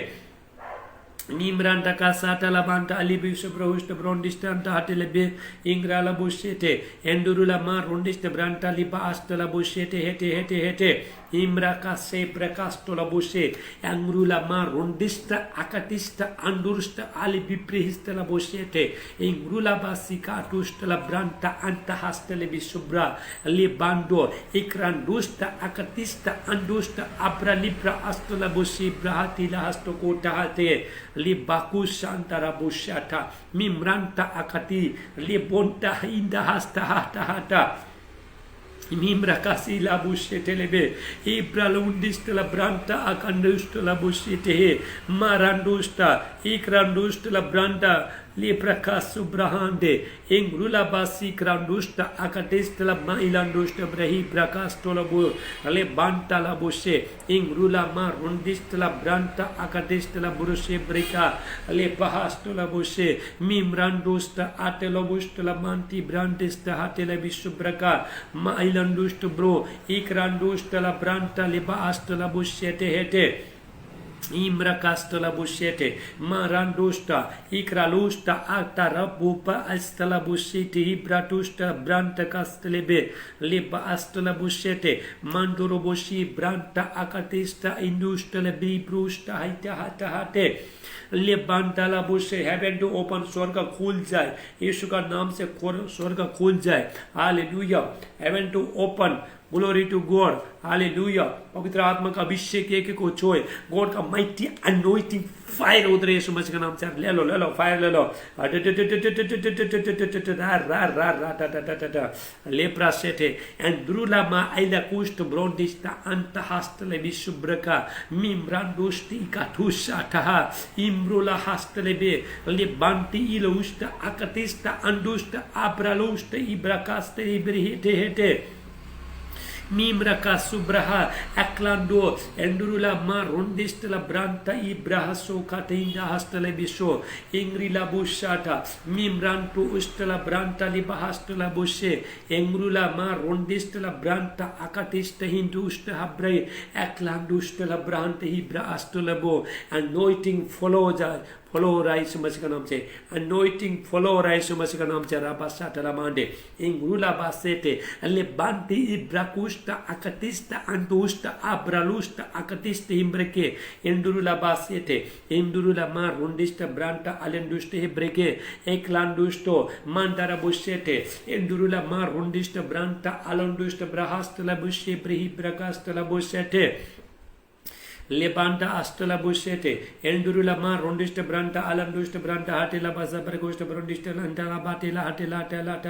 Nimranta kasata la banta alibus brohust brondistanta hatelebe ingrala bushete endurula ma rondist branta liba astala bushete hete imra kase prakastola bushe angrula ma rondista akatista andursta alibi prehistala bushete ingrula basika tustala branta anta hastele bisubra libando ikrandusta akatista andusta abra libra astala bushi brahatila hastokota hate Libaku Santara Bushata Mimranta Akati Libonta Inda Hasta Hata Mimra Kasila Bushetelebe Ibralundistela Branta Akandustela Bushete Marandusta Ikrandustela Branta Libraka subrahande ingrula basi grandusta akatistla mailandusta brehi brakastolabu ale banta la boshe ingrula ma rundistla branta akatistla burushe brika ale pahastola boshe mimrandusta atelobustla manti brandista hatela bisubraka mailandusta bro ikrandusta la branta liba astla boshe te hete Imra castela buscete, marandusta, icralusta, acta rabupa, astela buscete, ibratusta, branta castelebe, liba astela buscete, manduro bushi, branta, acatista, industa, lebrusta, haita hata hate. लेबांटाला बुश से heaven to open स्वर्ग खुल जाए यीशु का नाम से स्वर्ग खुल जाए hallelujah heaven to open glory to God hallelujah पवित्र आत्मा का अभिषेक एक को छुए गॉड का माइटी अनॉइंटिंग फायर उधर यीशु मसीह के नाम से ले लो फायर ले लो लेप्रा सेटे एंड्रुला मा आइला कुष्ट ब्रोंडिस्टा अंत हस्तले विशुब्रका मिम्रांडुष्टि काठुषा ठहा इम्रुला हस्तले बे लिबांटी इलुष्ट अकतिष्ट अंडुष्ट आब्रालुष्ट इब्राकास्ते इब्रिहिते हेते Mimraka subraha aklando endurula ma rondistela branta ibraha so katinda hastele biso ingrila bushata mimrantu ustela branta libahastela bushe engrula ma rondistela branta akatista hindusta habre aklandustela branta hibra astolabo anointing follow rise मसीह का नाम से anointing follow rise मसीह का नाम से राबासा तलामांडे इंग्रुला बासेटे अल्ले बांटी इब्राकुष्टा अकतिष्टा अंतुष्टा अब्रालुष्टा अकतिष्टा हिम्ब्रेके इंडुरुला बासेटे इंडुरुला मा रुंडिष्टा ब्रांटा अलेंडुष्टे हिब्रेके एकलांडुष्टो मांडारा बुशेटे इंडुरुला मा रुंडिष्टा ब्रांटा अलेंडुष्टा ब्राहास्टला bushy ब्रिहि ब्रकास्टला बुशेटे Lebanta astela busete endurula ma rondista branta alandusta branta hatela basa bergosta brondista antala batela hatela tela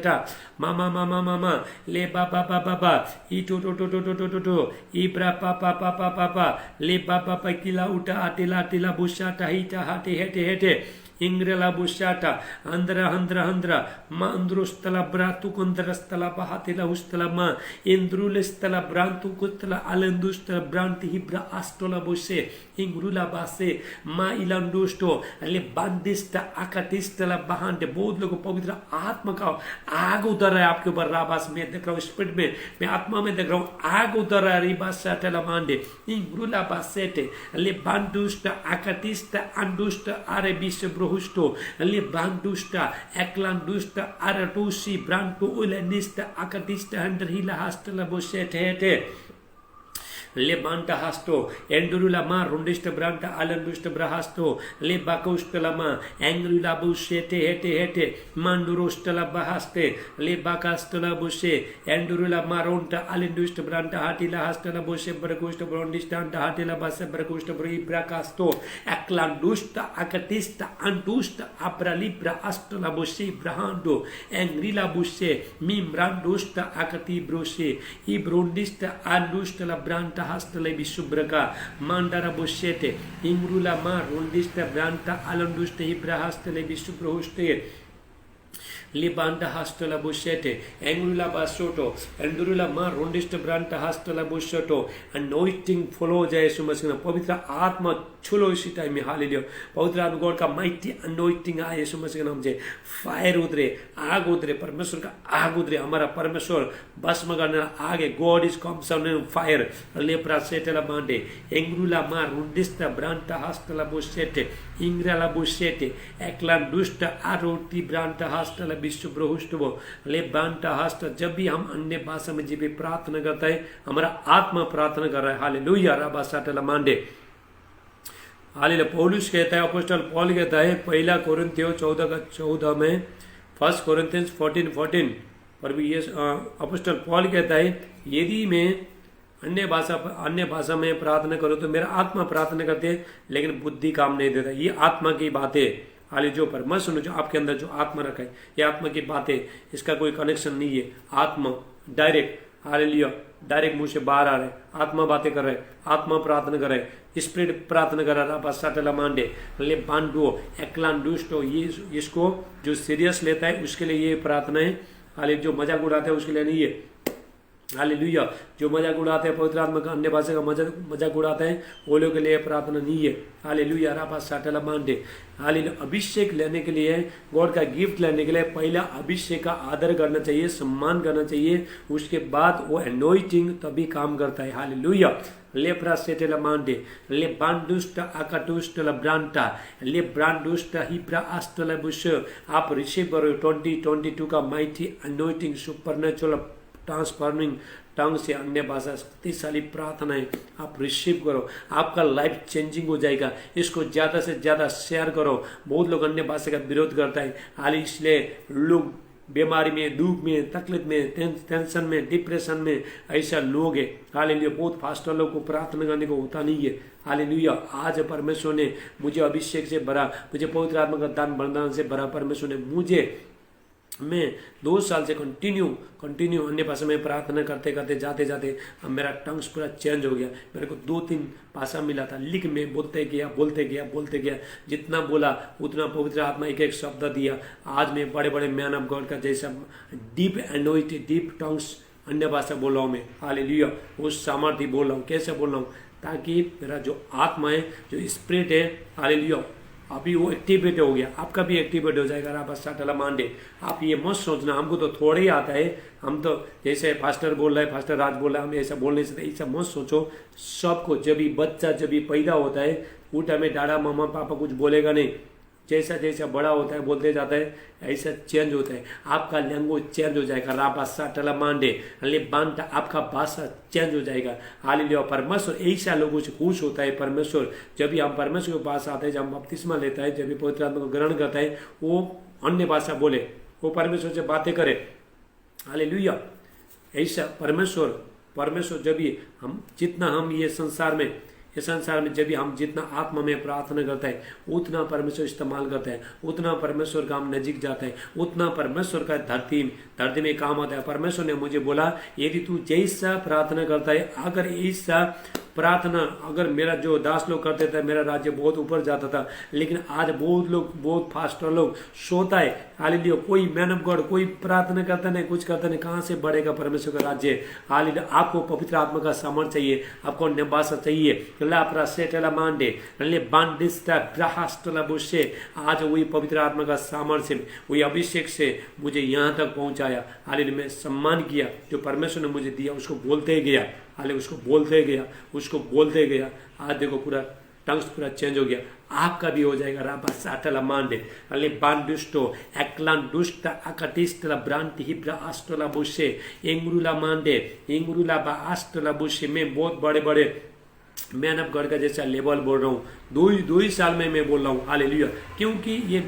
ta mama le baba itu to ibra papa le baba kila uta atela busha tahita hate Ingrela bushata andra ma andrustala bratu kondrastala bahatila ustala ma indrulestala brantu kutla alendustala branti hibra astola bushe ingrula base ma ilandusto ale bandista akatistala bahande बहुत लोगों पवित्र आत्मा का आग उतर रहा है आपके ऊपर राबास में देख रहा हूँ स्पिरिट में मैं आत्मा में देख रहा हूँ आग उतर रहा है रिबासा टेला मांडे इंग्रुला बासेटे ले बांडुस्टा akatista अंडुस्टा आरे बिश Husto, Libandusta, Eklandusta, Aratusi, Branto, Ulenista, Akatista, Handrila Hastala Bosete. Lebanta hasto, endurula ma rundista branta alandusta brahasto, lebakustala ma, angrula busete hete, mandurustala bahaste, lebakastala bushe, endurula maronta alandusta branta hatila hastala bushe bragusta brondistanta hatila basa bragusta brakasto, aklandusta akatista andusta abralibra astala bushe brahando, angrila bushe, mimrandusta akati brushe, ibrondista andusta la branta hastele bisubraka mandara bushete ingrula ma rundista branta alanduste hibra hastele bisubrohuste Libanda hastala bushete engrula basoto endurula ma rondista branta hastala bushoto anointing follow जाए सुमसिना पवित्र आत्मा छुलो इसी time में hallelujah पवित्र आत्मा God का mighty anointing आए सुमसिना नाम से फायर उतरे आग उतरे परमेश्वर का आग उतरे हमारा परमेश्वर भस्म करने आगे गॉड इज कंसर्न फायर लेप्रा सेटला मांडे engrula ma rondista branta hastala bushete ingrala bushete eklan dusta aroti branta hastala विश्व ब्रहुष्टवो ले बांटा हस्त जब भी हम अन्य भाषा में जीवे प्रार्थना करता है हमारा आत्मा प्रार्थना कर रहा है हालेलुया राबासाटला मांडे हालेलुया पौलुस कहता है अपोस्टल पॉल कहता है पहला कोरिन्थियों 14 में फर्स्ट कोरिन्थियंस 14 पर भी ये अपोस्टल पॉल कहता है यदि मैं अन्य भाषा में प्रार्थना करूं तो मेरा आत्मा प्रार्थना करते है लेकिन बुद्धि काम नहीं देता ये आत्मा की बातें हाली जो पर मत सुनो जो आपके अंदर जो आत्मा रखा है ये आत्मा की बातें इसका कोई कनेक्शन नहीं है आत्मा डायरेक्ट हालेलुया डायरेक्ट मुंह से बाहर आ रहे, आत्मा बातें कर रहे, आत्मा प्रार्थना कर रहे, स्पिरिट प्रार्थना कर रहा था साटला मांडे ले बांडो एक्लान दुष्टो। ये इसको जो सीरियस लेता है उसके लिए ये प्रार्थना है। हाले जो मजाक उड़ाता है उसके लिए नहीं है। हालेलुया। जो मजाक उड़ाते हैं पवित्र आत्मा का अन्य भाषा का मजाक उड़ाते हैं वो लोग के लिए प्रार्थना नहीं है। हालेलुया। रापा साटला मांडे। हालेलुया। अभिषेक लेने के लिए, गॉड का गिफ्ट लेने के लिए पहला अभिषेक का आदर करना चाहिए, सम्मान करना चाहिए, उसके बाद वो एनोइटिंग तभी काम करता है। हालेलुया। लेप्रा सेटेला मांडे ले बांडुष्ट आकाटुष्ट लब्रांटा ले ब्रांडुष्ट हिब्रा आस्टला बुश। आप रिसीव करो 2022 का माइटी एनोइटिंग सुपरनेचुरल ट्रांसफॉर्मिंग टंग से अन्य भाषा शक्तिशाली प्रार्थना है, आप रिसीव करो, आपका लाइफ चेंजिंग हो जाएगा। इसको ज़्यादा से ज़्यादा शेयर करो। बहुत लोग अन्य भाषा का विरोध करता है, हाल इसलिए लोग बीमारी में, दुख में, तकलीफ में, टेंशन में, डिप्रेशन में ऐसा लोग है। हालेलुया। बहुत फास्ट लोग को प्रार्थना करने को होता नहीं है। हालेलुया। आज परमेश्वर ने मुझे अभिषेक से भरा, मुझे पवित्र आत्मा का दान वरदान से भरा। परमेश्वर ने मुझे, मैं 2 साल से कंटिन्यू अन्य भाषा में प्रार्थना करते करते जाते जाते अब मेरा टंग्स पूरा चेंज हो गया। मेरे को 2-3 भाषा मिला था, लिख में बोलते गया। जितना बोला उतना पवित्र आत्मा एक एक शब्द दिया। आज मैं बड़े बड़े मैन ऑफ गॉड का जैसा डीप एनोइटेड डीप टंग्स अन्य भाषा बोल रहा हूँ मैं। हालेलुया। उस सामर्थ्य बोल रहा हूँ। कैसे बोल रहा हूँ? ताकि मेरा जो आत्मा है, जो स्पिरिट है, हालेलुया, अभी वो एक्टिवेट हो गया। आपका भी एक्टिवेट हो जाएगा। रापा साटला मांडे। आप ये मत सोचना हमको तो थोड़ा ही आता है, हम तो जैसे फास्टर बोल रहे हैं, फास्टर राज बोल रहा है, हम ऐसा बोल नहीं सकते। ऐसा मत सोचो। सबको जब भी बच्चा जब भी पैदा होता है वो टाइम में डाड़ा मम्मा पापा कुछ बोलेगा नहीं। जैसा जैसा बड़ा होता है बोलते जाता है, ऐसा चेंज होता है। आपका लैंग्वेज चेंज हो जाएगा। रापा साटला मांडे ले बांटा, आपका भाषा चेंज हो जाएगा। हालेलुया। परमेश्वर ऐसा लोगों से खुश होता है। परमेश्वर जब भी हम परमेश्वर के पास आते हैं, जब हम बपतिस्मा लेता है, जब भी पवित्र आत्मा को ग्रहण करता है, वो अन्य भाषा बोले, वो परमेश्वर से बातें करे। हालेलुया। ऐसा परमेश्वर जब भी हम जितना हम ये संसार में जब भी हम जितना आत्मा में प्रार्थना करता है उतना परमेश्वर इस्तेमाल करता है, उतना परमेश्वर का हम नजीक जाता है, उतना परमेश्वर का धरती में काम आता है। परमेश्वर ने मुझे बोला यदि तू जैसा प्रार्थना करता है, अगर ऐसा प्रार्थना अगर मेरा जो दास लोग करते थे, मेरा राज्य बहुत ऊपर जाता था। लेकिन आज बहुत फास्टर लोग सोता है। हालेलुया। कोई मैन ऑफ गॉड कोई प्रार्थना करता नहीं, कुछ करता नहीं, कहाँ से बढ़ेगा परमेश्वर का राज्य? हालेलुया। आपको पवित्र आत्मा का सामर्थ चाहिए, आपको निवास चाहिए। आज वही पवित्र आत्मा का सामर्थ्य, वही अभिषेक से मुझे यहाँ तक पहुंचाया। हालेलुया। मैं सम्मान किया जो परमेश्वर ने मुझे दिया, उसको बोलते गया। हालेलुया। उसको बोलते गया। आज देखो पूरा टंग्स पूरा चेंज हो गया। आपका भी हो जाएगा। राबा साटला मांडे अले बांडुष्टो एक्लान दुष्ट अकटिस्टला ब्रांति हिब्रा आस्टला बुशे इंगरुला मांडे इंगरुला बा आस्टला बुशे। मैं बहुत बड़े मैन ऑफ गॉड का जैसा लेवल बोल रहा हूँ। दो ही साल में मैं बोल रहा हूँ। हालेलुया। क्योंकि ये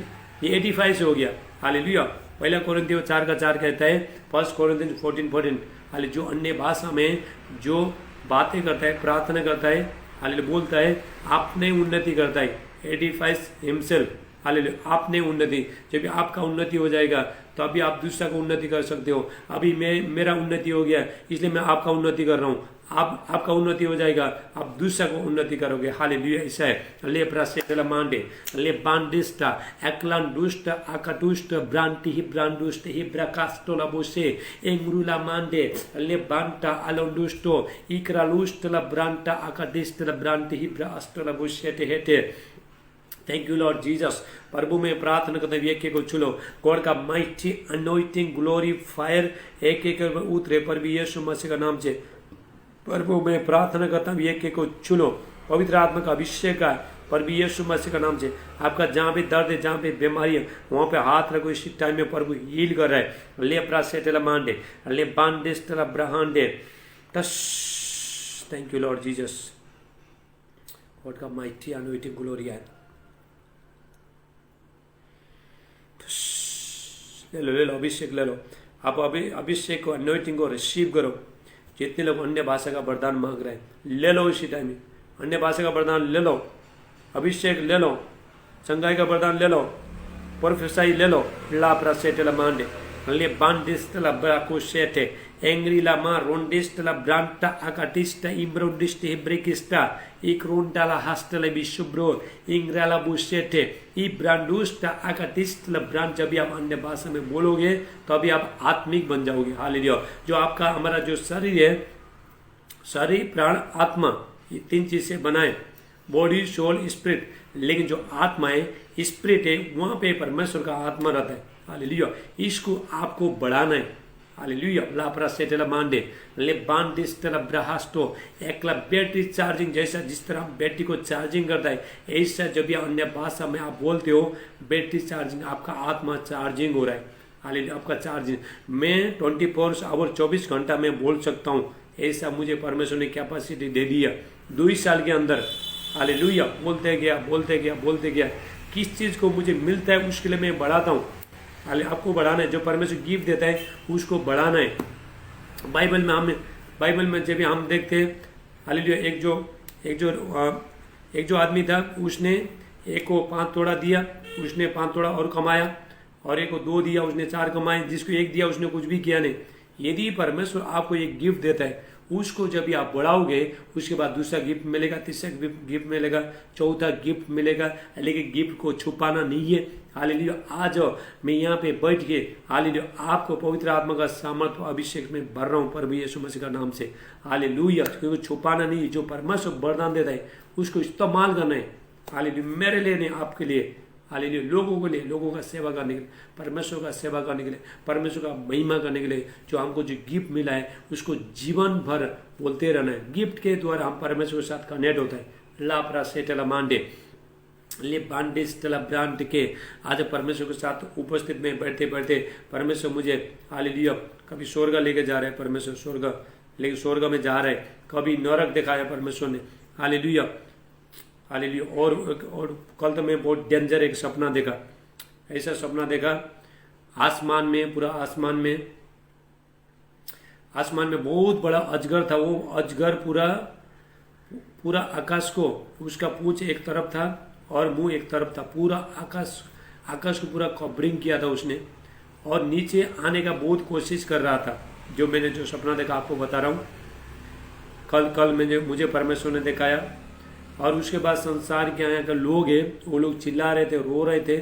85 से हो गया। हालेलुया। पहला कोरिन्थियों 4:4 कहता है, 1 कोरिन्थियों 14:14। हाले जो अन्य भाषा में जो बातें करता है, प्रार्थना करता है, हाले बोलता है, आपने उन्नति करता है। 85 हिमसेल्फ। हालेलुया। आपने उन्नति, जब आपका उन्नति हो जाएगा तो अभी आप दूसरा को उन्नति कर सकते हो। अभी मेरा उन्नति हो गया इसलिए मैं आपका उन्नति कर रहा हूँ। आपका उन्नति हो जाएगा, आप दूसरा को उन्नति करोगे। हालेलुया। ऐसा है। ले प्रासेला मांडे ले बांडिस्टा एक्लान दुष्ट आकाटुष्ट ब्रांति ही ब्रांडुष्ट ही ब्राकास्टोला बोसे एंगरुला मांडे ले बांटा अलोंडुष्टो इक्रालुष्टला ब्रांटा आकाटिष्टला ब्रांति ही ब्रास्टोला बोसे हेटे। Thank you Lord Jesus. प्रभु में प्रार्थना करते हुए एक को छुलो। गॉड का माइटी अनोइंटिंग ग्लोरी फायर एक उतरे पर भी यीशु मसीह का नाम से प्रभु में प्रार्थना करता हूँ एक को छुलो। पवित्र आत्मा का अभिषेक का पर भी यीशु मसीह का नाम से आपका जहाँ भी दर्द है, जहाँ पे बीमारी है, वहाँ पे हाथ रखो। इसी टाइम में प्रभु हील कर रहा है। ले प्रासेटला मांडे ले बांडिस्टला ब्रहांडे टस। Thank you Lord Jesus. God का माइटी अनोइंटिंग ग्लोरी है। ले लो अभिषेक ले लो। आप अभिषेक को अनोइंटिंग को रिसीव करो। जितने लोग अन्य भाषा का वरदान मांग रहे हैं ले लो। इसी टाइम में अन्य भाषा का वरदान ले लो, अभिषेक ले लो, संगाई का वरदान ले लो, प्रोफेसाई ले लो। ला प्रासेटला Mande Le bandistela bracosete, engrila ma rondistela branta acatista imbrondiste hebrekista, ikrundala hastele bisubro, इंग्राला बुशेटे ई ब्रांडुस्टा अकाटिस्टला ब्रांड। जब भी आप अन्य भाषा में बोलोगे तो अभी आप आत्मिक बन जाओगे। हालेलुया। जो आपका हमारा जो शरीर है, शरीर प्राण आत्मा, ये तीन चीज से बनाए, बॉडी सोल स्पिरिट। लेकिन जो आत्मा है, स्पिरिट है, वहां पे परमेश्वर का आत्मा रहता है। हालेलुया। इसको आपको बढ़ाना है। हालेलुया। लापरा सेटेला मांडे ले बांडिस्टला ब्राहास्टो, एकला बैटरी चार्जिंग जैसा, जिस तरह बैटरी को चार्जिंग करता है, ऐसा जब भी अन्य भाषा में आप बोलते हो, बैटरी चार्जिंग, आपका आत्मा चार्जिंग हो रहा है। हालेलुया। आपका चार्जिंग, मैं 24 आवर 24 घंटा में बोल सकता हूँ, ऐसा मुझे परमेश्वर ने कैपेसिटी दे दिया 2 साल के अंदर। हालेलुया। बोलते गया बोलते गया बोलते गया, किस चीज को मुझे मिलता है उसके लिए मैं बढ़ाता हूँ। आपको बढ़ाना है, जो परमेश्वर गिफ्ट देता है उसको बढ़ाना है। बाइबल में जब हम देखते हैं, हालेलुया, एक जो आदमी था, उसने एक को 5 तोड़ा दिया, उसने 5 तोड़ा और कमाया, और एक को 2 दिया, उसने 4 कमाए, जिसको 1 दिया उसने कुछ भी किया नहीं। यदि परमेश्वर आपको एक गिफ्ट देता है, उसको जब भी आप बढ़ाओगे, उसके बाद दूसरा गिफ्ट मिलेगा, तीसरा गिफ्ट मिलेगा, चौथा गिफ्ट मिलेगा। लेकिन गिफ्ट को छुपाना नहीं है। हालेलुया। आज मैं यहाँ पे बैठ के, हालेलुया, आपको पवित्र आत्मा का सामर्थ्य अभिषेक में भर रहा हूँ प्रभु यीशु मसीह का नाम से। हालेलुया। क्योंकि छुपाना नहीं, जो परमेश्वर वरदान देता है उसको इस्तेमाल करना है। हालेलुया। मेरे लिए नहीं, आपके लिए। हालेलुया। लोगों के लिए, लोगों का सेवा करने के लिए, परमेश्वर का सेवा करने के लिए, परमेश्वर का महिमा करने के लिए, जो हमको जो गिफ्ट मिला है उसको जीवन भर बोलते रहना है। गिफ्ट के द्वारा हम परमेश्वर के साथ कनेक्ट होता है। लापरा सेटला मांडे ले बांडिस्टला ब्रांड के, आज परमेश्वर के साथ उपस्थित में बैठते बैठते परमेश्वर मुझे, हालेलुया, कभी स्वर्ग लेके जा रहे हैं परमेश्वर, स्वर्ग में जा रहे हैं, कभी नरक दिखाया परमेश्वर ने। हालेलुया। हालेलुया। और कल तो मैं बहुत डेंजर एक सपना देखा। ऐसा सपना देखा, आसमान में, पूरा आसमान में बहुत बड़ा अजगर था। वो अजगर पूरा आकाश को, उसका पूंछ एक तरफ था और मुंह एक तरफ था, पूरा आकाश को पूरा कवरिंग किया था उसने, और नीचे आने का बहुत कोशिश कर रहा था। जो मैंने जो सपना देखा आपको बता रहा हूँ। कल मुझे परमेश्वर ने दिखाया। और उसके बाद संसार के यहाँ के लोग हैं, वो लोग चिल्ला रहे थे, रो रहे थे,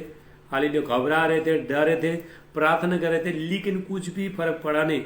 हालेलुया, घबरा रहे थे, डर रहे थे, प्रार्थना कर रहे थे, लेकिन कुछ भी फर्क पड़ा नहीं।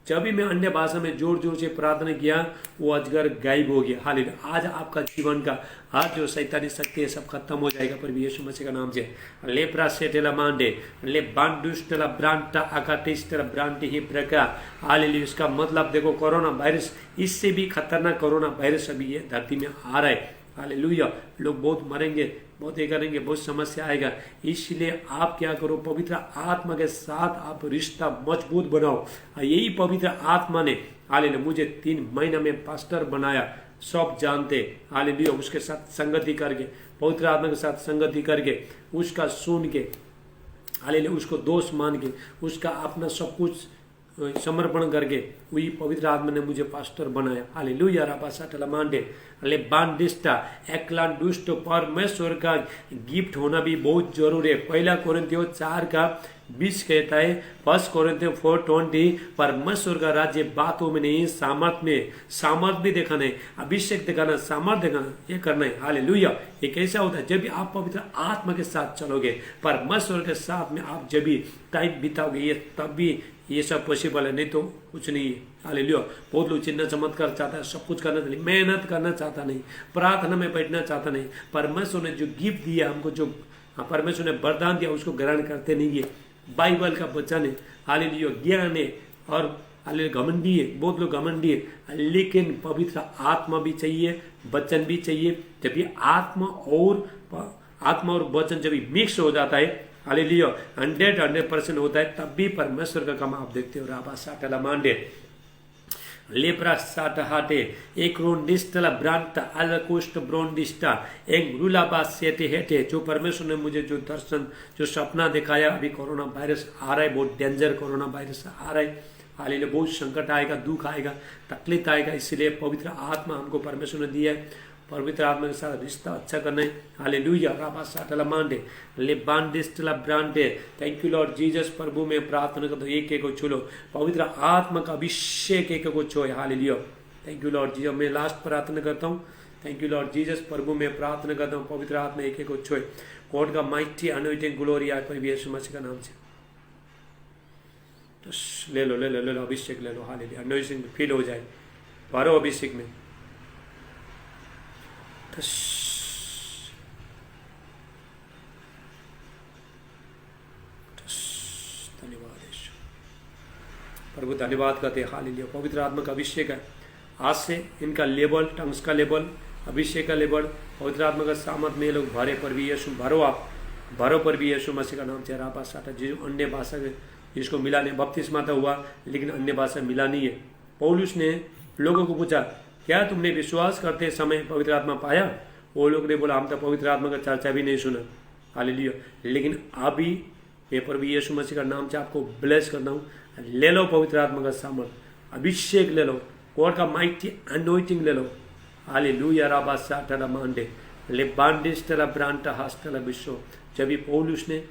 जब भी मैं अन्य भाषा में जोर जोर से प्रार्थना किया, वो अजगर गायब हो गया। हालेलुया। आज आपका जीवन का, आज जो शैतानी शक्ति है, सब खत्म हो जाएगा प्रभु यीशु मसीह का नाम से। लेप्रा सेटेला मांडे ले बांडुस्टला ब्रांटा अकाटिस्टला ब्रांटी ही प्रका। हालेलुया। इसका मतलब देखो, कोरोना वायरस, इससे भी खतरनाक कोरोना वायरस अभी ये धरती में आ रहा है। हालेलुया। लोग बहुत मरेंगे, बहुत ये करेंगे, बहुत समस्या आएगा। इसलिए आप क्या करो, पवित्र आत्मा के साथ आप रिश्ता मजबूत बनाओ। यही पवित्र आत्मा ने, हालेलुया, मुझे 3 महीना में पास्टर बनाया। सब जानते, हालेलुया, उसके साथ संगति करके, पवित्र आत्मा के साथ संगति करके, उसका सुन के, हालेलुया, उसको दोस्त मान के, उसका अपना सब कुछ समर्पण करके, वही पवित्र आत्मा ने मुझे पास्टर बनाया। हालेलुया। रापासाटला मांडे ले बांडिस्टा एकला दुष्ट। परमेश्वर का गिफ्ट होना भी बहुत जरूरी है। 1 कोरिन्थियों 4:20 कहता है, 1 कोरिन्थियों 4:20, परमेश्वर का राज्य बातों में नहीं, सामर्थ भी दिखाना है, अभिषेक दिखाना, सामर्थ दिखाना, ये करना है। हालेलुया। ये कैसा होता है, जब भी आप पवित्र आत्मा के साथ चलोगे, परमेश्वर के साथ में आप जब भी टाइम बिताओगे, ये तब भी ये सब पॉसिबल है, नहीं तो कुछ नहीं है। हालेलुया। बहुत लोग चिन्ह चमत्कार चाहता है, सब कुछ करना नहीं, मेहनत करना चाहता नहीं, प्रार्थना में बैठना चाहता नहीं। परमेश्वर ने जो गिफ्ट दिया हमको, जो परमेश्वर ने वरदान दिया, उसको ग्रहण करते नहीं है। बाइबल का वचन है, हालेलुया, ज्ञान है, और हालेलुया, घमंडी है, बहुत लोग घमंडी है। लेकिन पवित्र आत्मा भी चाहिए, वचन भी चाहिए। जब ये आत्मा और वचन जब मिक्स हो जाता है, हालेलुया, 100% होता है, तब भी परमेश्वर का काम आप देखते हो। राबा साटला मांडे लेप्रा साटहाटे एक रोंडिस्टला ब्रांटा अलकोस्ट ब्रोंडिस्टा एक रुलाबा सेटे हेटे। जो परमेश्वर ने मुझे जो दर्शन, जो सपना दिखाया, अभी कोरोना वायरस आ रहा है, बहुत डेंजर कोरोना वायरस आ रहा है। हालेलुया। बहुत संकट आएगा, दुख आएगा, तकलीफ आएगा। इसलिए पवित्र आत्मा हमको परमेश्वर ने दिया है, पवित्र आत्मा के साथ रिश्ता अच्छा करना है। हालेलुया। राबा साटला मांडे ले बांडिस्टला ब्रांडे। Thank you Lord Jesus. प्रभु में प्रार्थना करता हूँ एक एक को छू लो, पवित्र आत्मा का अभिषेक एक को छो। Hallelujah. Thank you Lord Jesus. मैं लास्ट प्रार्थना करता हूँ। Thank you Lord Jesus. प्रभु में प्रार्थना करता हूँ पवित्र आत्मा एक एक को छुए। गॉड का माइटी अनॉइंटिंग ग्लोरी आए पर यीशु मसीह का नाम से। तो ले लो ले लो ले लो अभिषेक ले लो। हालेलुया। अनॉइंटिंग फील हो जाए, भरो अभिषेक में। धन्यवाद प्रभु, धन्यवाद करते। हालेलुया। पवित्र आत्मा का अभिषेक है। आज से इनका लेवल, टंग्स का लेवल, अभिषेक का लेवल, पवित्र आत्मा का सामर्थ में लोग भरे पर भी यीशु भरो, आप भरो पर भी यीशु मसीह का नाम से। रापा साटा जो अन्य भाषा जिसको मिला नहीं, बपतिस्मा तो हुआ लेकिन अन्य भाषा मिला नहीं है। पौलुस ने लोगों को पूछा, क्या तुमने विश्वास करते समय पवित्र आत्मा पाया? वो लोग ने बोला, हम तो पवित्र आत्मा का चर्चा भी नहीं सुना। हालेलुया। लेकिन अभी पेपर भी यीशु मसीह का नाम से आपको ब्लेस करता हूँ। ले लो पवित्र आत्मा का सामर्थ, अभिषेक ले लो, गॉड का माइटी अनॉइंटिंग ले लो। हालेलुया। राबा साटला मांडे ले बांडिस्टला ब्रांटा हास्टला विश्व। जब भी पौलुस ने,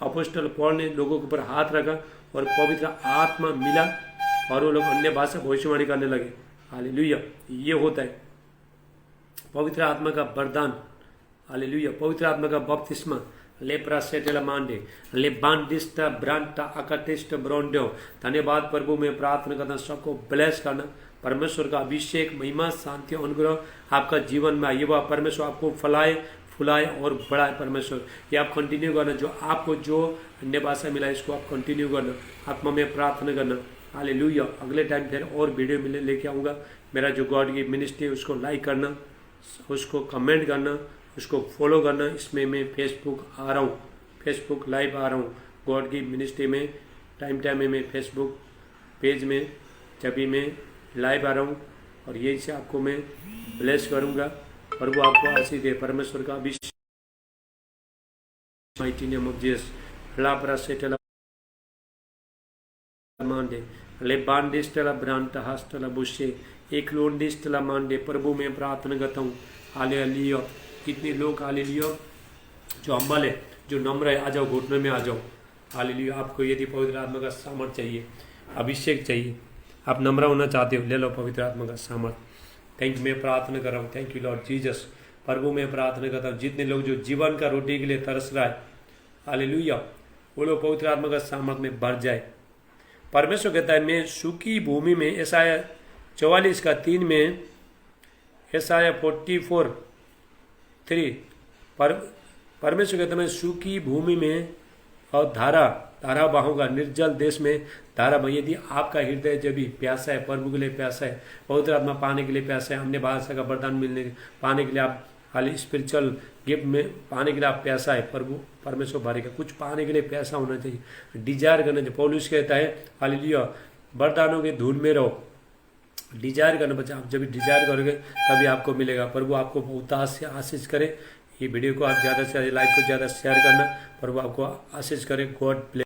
अपोस्टल पौल ने लोगों के ऊपर हाथ रखा और पवित्र आत्मा मिला और वो लोग अन्य भाषा भविष्यवाणी करने लगे। हालेलुया। ये होता है पवित्र आत्मा का वरदान। हालेलुया। पवित्र आत्मा का बपतिस्मा। लेप्रा सेटेला मांडे ले बांडिस्टा ब्रांटा अकटिस्ट ब्रोंडो। धन्यवाद प्रभु में प्रार्थना करना, सबको ब्लेस करना। परमेश्वर का अभिषेक, महिमा, शांति, अनुग्रह आपका जीवन में आइए। वह परमेश्वर आपको फलाए, फुलाए और बढ़ाए। परमेश्वर ये आप कंटिन्यू करना। जो आपको जो अन्य भाषा मिला इसको आप कंटिन्यू करना, आत्मा में प्रार्थना करना। हालेलुया। अगले टाइम फिर और वीडियो मिले लेके आऊँगा। मेरा जो गॉड की मिनिस्ट्री उसको लाइक करना, उसको कमेंट करना, उसको फॉलो करना। इसमें मैं फेसबुक आ रहा हूँ, फेसबुक लाइव आ रहा हूँ गॉड की मिनिस्ट्री में। टाइम टाइम में मैं फेसबुक पेज में जब भी मैं लाइव आ रहा हूँ और यही से आपको मैं ब्लेस करूँगा। प्रभु आपको आशीष दे। परमेश्वर का अभिषेक माइटी नेम ऑफ जीसस। लापरा सेटला मांडे ले बांडिस्टला ब्रांटा हास्टला बुशे एक लोंडिस्टला मांडे। प्रभु में प्रार्थना करता हूँ। हालेलुया। कितने लोग हालेलुया जो हम्बल है, जो नम्र है, आ जाओ, घुटने में आ जाओ। हालेलुया। आपको यदि पवित्र आत्मा का सामर्थ चाहिए, अभिषेक चाहिए, आप नम्र होना चाहते हो, ले लो पवित्र आत्मा का सामर्थ। Thank you. मैं प्रार्थना कर रहा हूँ। Thank you Lord Jesus. प्रभु में प्रार्थना करता हूँ जितने लोग जो जीवन का रोटी के लिए तरस रहा है, हालेलुया, वो लोग पवित्र आत्मा का सामर्थ में बढ़ जाए। परमेश्वर कहता है, मैं सूखी भूमि में, यशायाह 44:3 में, यशायाह 44:3 परमेश्वर कहता है, मैं सूखी भूमि में और धारा बहाऊंगा, निर्जल देश में धारा बही। यदि आपका हृदय जब भी प्यासा है, प्रभु के लिए प्यासा है, पवित्र आत्मा पाने के लिए प्यासा है, अन्य भाषा का वरदान मिलने पाने के लिए, आप खाली स्पिरिचुअल गिफ्ट में पाने के लिए आप प्यासा है, प्रभु परमेश्वर भरेगा। कुछ पाने के लिए प्यासा होना चाहिए, डिजायर करना चाहिए। पौलुस कहता है हालेलुया, वरदानों के धूल में रहो, डिजायर करना बच्चा। आप जब भी डिजायर करोगे तभी आपको मिलेगा। प्रभु आपको बहुत आशीष करे। ये वीडियो को आप ज़्यादा से ज़्यादा लाइक को ज़्यादा शेयर करना। प्रभु आपको आशीष करे। God bless.